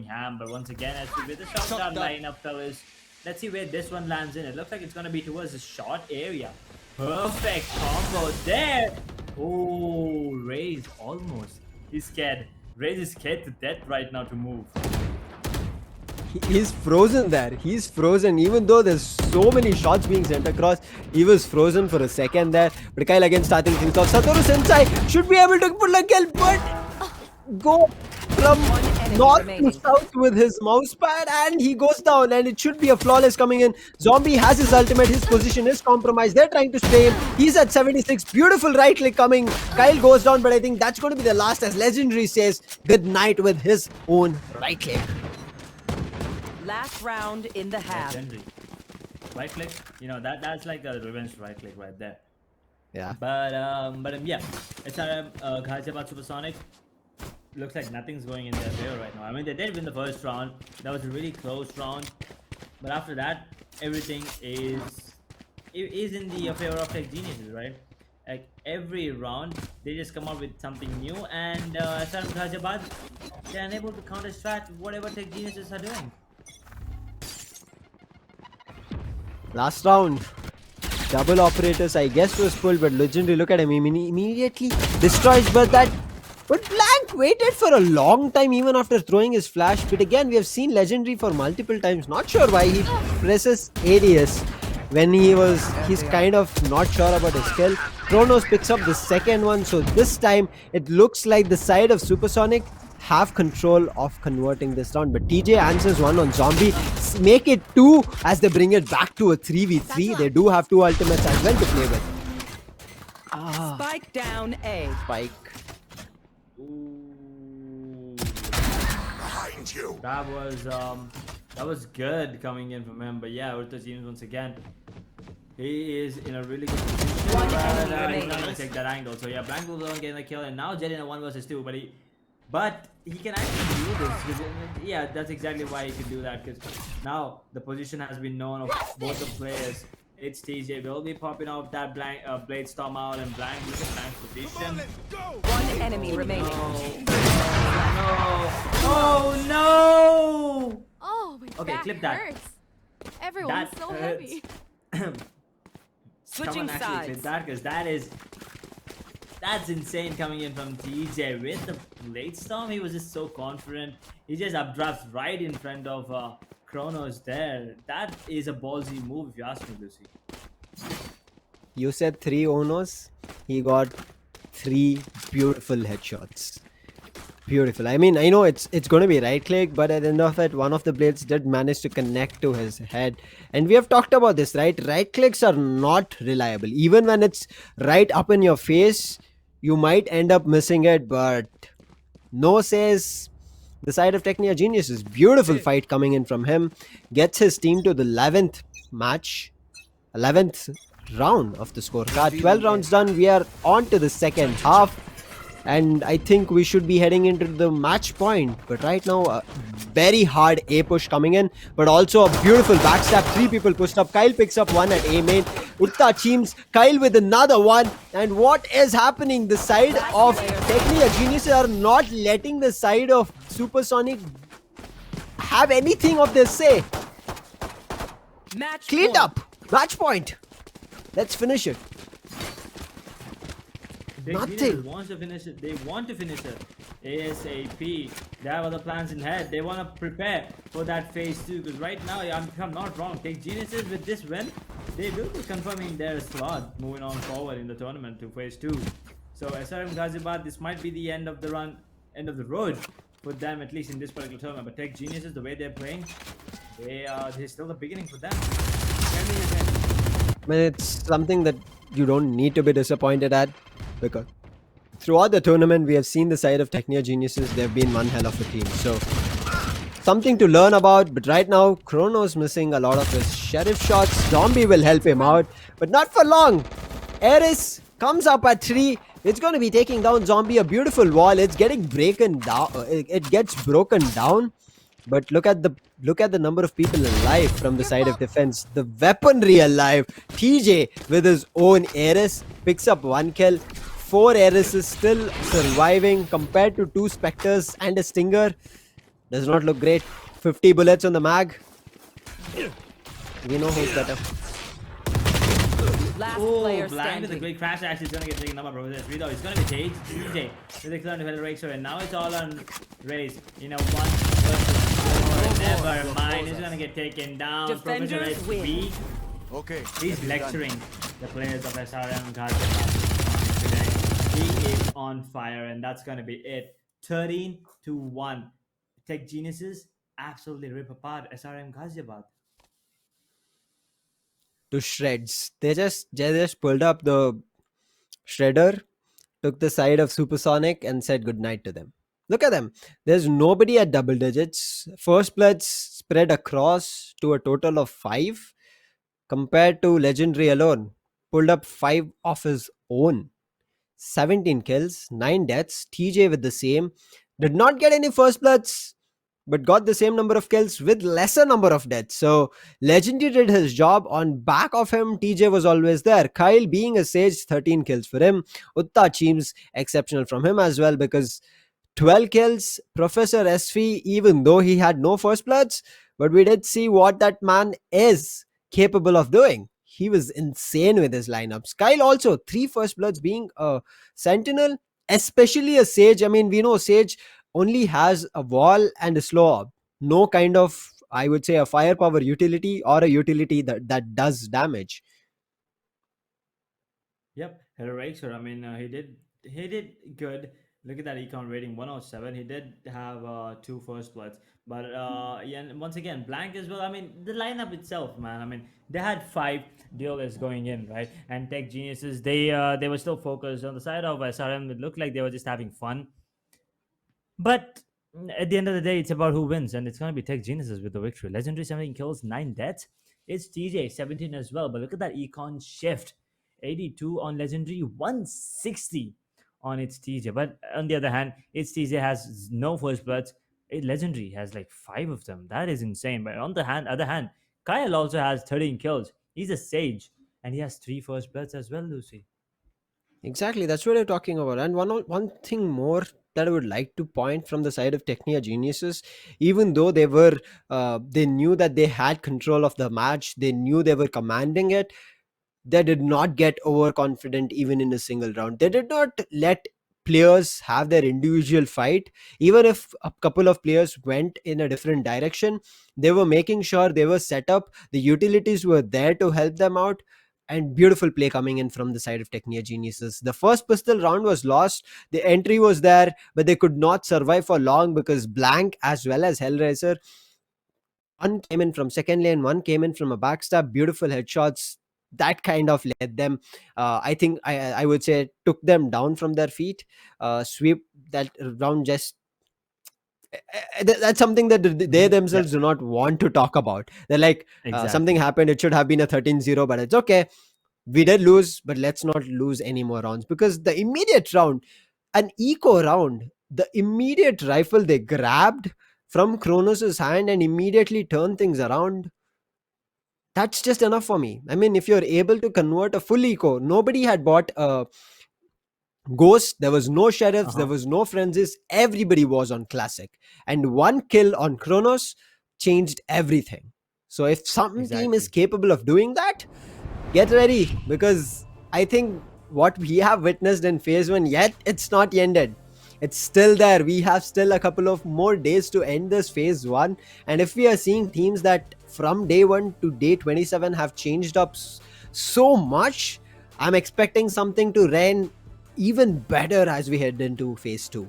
ham. But once again, as with the shot dart lineup, fellas, let's see where this one lands in. It looks like it's gonna be towards the short area. Perfect combo there. Oh, Raze almost. He's scared. Raze is scared to death right now to move. He's frozen there. He's frozen. Even though there's so many shots being sent across, he was frozen for a second there. But Kyle again starting things off. Satoru Sensei should be able to pull a kill, but go from north to south with his mouse pad, and he goes down, and it should be a flawless coming in. Zombie has his ultimate. His position is compromised. They're trying to stay him. He's at 76. Beautiful right click coming. Kyle goes down, but I think that's going to be the last, as Legendary says good night with his own right click. Last round in the half. Legendary. Right click, that's like a revenge right click right there. Yeah. But yeah, it's Ghaziabad Supersonic. Looks like nothing's going in their favor right now. I mean, they did win the first round. That was a really close round. But after that, everything is in the favor of Tech Geniuses, right? Like every round, they just come up with something new, and Saram Ghaziabad, they're unable to counter-strat whatever Tech Geniuses are doing. Last round. Double operators, I guess, was pulled, but Legendary, look at him, immediately destroys, but Blank waited for a long time even after throwing his flash. But again, we have seen Legendary for multiple times. Not sure why he presses ADS when he's kind of not sure about his skill. Kronos picks up the second one, so this time it looks like the side of Supersonic have control of converting this round. But TJ answers one on Zombie. Make it 2 as they bring it back to a 3v3. They do have 2 ultimates as well to play with. Spike down A. Spike. Ooh. That was good coming in from him. But yeah, Urta James once again, he is in a really good position. He's not gonna take that angle. So yeah, Blank will go and get the kill, and now Jet in a 1 versus 2. But he can actually do this. Yeah, that's exactly why he can do that, because now the position has been known of both the players. It's TJ will be popping off that blank blade storm out, and blank look at blank's position. One enemy remaining. No. Oh no! Oh, my Okay, back clip that. hurts. Everyone's That so hurts. heavy. Switching Someone actually clip sides. that, because that's insane coming in from TJ with the blade storm. He was just so confident. He just updrafts right in front of Kronos there. That is a ballsy move if you ask me, Lucy. You said 3 Onos. He got 3 beautiful headshots. Beautiful. I mean, I know it's going to be right click, but at the end of it, one of the blades did manage to connect to his head. And we have talked about this, right? Right clicks are not reliable. Even when it's right up in your face, you might end up missing it, but no says the side of Technia Geniuses. Beautiful fight coming in from him. Gets his team to the 11th match. 11th round of the scorecard. 12 rounds done. We are on to the second half. And I think we should be heading into the match point. But right now, a very hard A push coming in. But also a beautiful backstab. 3 people pushed up. Kyle picks up 1 at A main. Utta teams Kyle with another one. And what is happening? The side of Technia Geniuses are not letting the side of Supersonic have anything of their say. Match Cleaned point. up. Match point. Let's finish it. Big Nothing. Geniuses wants to finish it. They want to finish it ASAP. They have other plans in head. They want to prepare for that phase 2. Because right now, if I'm not wrong, Big Geniuses with this win, they will be confirming their slot moving on forward in the tournament to phase 2. So SRM Ghaziabad, this might be the end of the run, end of the road for them, at least in this particular tournament. But Tech Geniuses, the way they're playing, they're still the beginning for them. I mean, it's something that you don't need to be disappointed at, because throughout the tournament we have seen the side of Technia Geniuses. They've been one hell of a team, so something to learn about. But right now Chrono's missing a lot of his sheriff shots. Zombie will help him out, but not for long. Eris comes up at 3. It's going to be taking down Zombie. A beautiful wall. It's getting broken down. It gets broken down. But look at the number of people alive from the side of defense. The weaponry alive. TJ with his own Eris picks up 1 kill. 4 Erises still surviving compared to 2 Spectres and a Stinger. Does not look great. 50 bullets on the mag. We know who's better. Last Oh, player blind with a standing. great crash. Actually, it's gonna get taken up by Professor Srido. It's gonna be TJ with a clear to Racer, and now it's all on Race. You know, 1 versus 4. Never mind. He's gonna get taken down. Professor Defenders Race win. weak. Okay. He's lecturing the players of SRM Ghaziabad today. He is on fire, and that's gonna be it. 13-1. Tech Geniuses absolutely rip apart SRM Ghaziabad. To shreds. They just pulled up the shredder, took the side of Supersonic, and said goodnight to them. Look at them. There's nobody at double digits. First bloods spread across to a total of 5, compared to Legendary alone. Pulled up 5 of his own. 17 kills, 9 deaths. TJ with the same. Did not get any first bloods, but got the same number of kills with lesser number of deaths. So Legendary did his job. On back of him, TJ was always there. Kyle being a Sage, 13 kills for him. Utta seems exceptional from him as well, because 12 kills. Professor SV, even though he had no first bloods, but we did see what that man is capable of doing. He was insane with his lineups. Kyle also 3 first bloods, being a sentinel, especially a Sage. I mean, we know Sage only has a wall and a slow orb. No kind of, I would say, a firepower utility or a utility that does damage. Yep, Heraxer. I mean, he did good. Look at that econ rating 107. He did have 2 first bloods, but yeah, and once again, blank as well. I mean, the lineup itself, man. I mean, they had 5 duelists going in, right? And Tech Geniuses, they were still focused on the side of SRM. It looked like they were just having fun. But at the end of the day, it's about who wins, and it's going to be Tech Geniuses with the victory. Legendary 17 kills, 9 deaths. It's TJ 17 as well. But look at that econ shift. 82 on Legendary, 160 on its TJ. But on the other hand, its TJ has no first bloods. Legendary has like 5 of them. That is insane. But on the other hand, Kyle also has 13 kills He's a sage, and he has 3 first bloods as well, Lucy. Exactly, that's what I'm talking about. And one thing more that I would like to point from the side of Technia Geniuses, even though they knew that they had control of the match, they knew they were commanding it, they did not get overconfident even in a single round. They did not let players have their individual fight. Even if a couple of players went in a different direction, they were making sure they were set up, the utilities were there to help them out. And beautiful play coming in from the side of Technia Geniuses. The first pistol round was lost, the entry was there, but they could not survive for long because Blank as well as Hellraiser, one came in from second lane, one came in from a backstab, beautiful headshots. That kind of led them. I think I would say took them down from their feet. Sweep that round just. That's something that they Yep, themselves do not want to talk about. They're like, something exactly. happened. It should have been a 13-0, but it's okay. We did lose, but let's not lose any more rounds because the immediate round, an eco round, the immediate rifle they grabbed from Kronos's hand and immediately turned things around, that's just enough for me. I mean, if you're able to convert a full eco, nobody had bought a ghost, there was no sheriffs, there Uh-huh. was no frenzies, everybody was on classic. And one kill on Kronos changed everything. So if some team is Exactly. capable of doing that, get ready because I think what we have witnessed in phase one, yet it's not ended. It's still there. We have still a couple of more days to end this phase one. And if we are seeing teams that from day one to day 27 have changed up so much, I'm expecting something to reign even better as we head into phase two.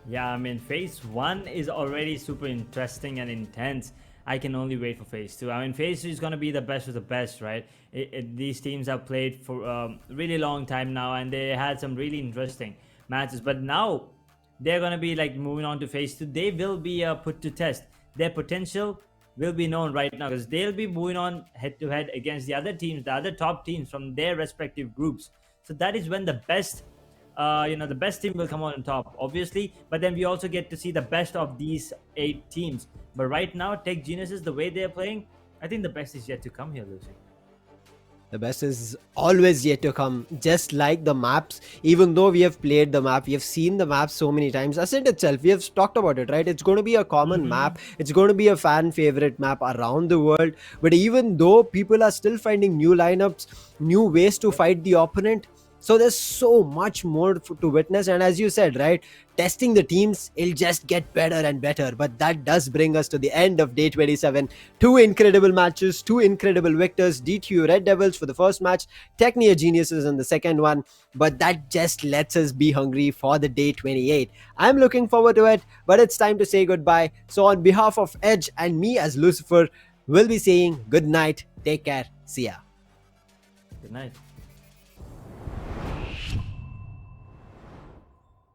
Yeah, I mean, phase one is already super interesting and intense. I can only wait for phase two. I mean, phase two is going to be the best of the best, right? These teams have played for a really long time now, and they had some really interesting matches. But now they're going to be like moving on to phase two. They will be put to test. Their potential will be known right now because they'll be moving on head to head against the other teams, the other top teams from their respective groups. So that is when the best the best team will come on top, obviously. But then we also get to see the best of these 8 teams. But right now, Tech Geniuses, the way they're playing, I think the best is yet to come here, Lucy. The best is always yet to come. Just like the maps, even though we have played the map, we have seen the map so many times. Ascent itself, we have talked about it, right? It's going to be a common Mm-hmm. map. It's going to be a fan favorite map around the world. But even though people are still finding new lineups, new ways to fight the opponent, so there's so much more to witness. And as you said, right, testing the teams, it'll just get better and better. But that does bring us to the end of day 27. Two incredible matches, two incredible victors. DTU Red Devils for the first match, Technia Geniuses in the second one. But that just lets us be hungry for the day 28. I'm looking forward to it, but it's time to say goodbye. So on behalf of Edge and me as Lucifer, we'll be saying good night, take care, see ya. Good night.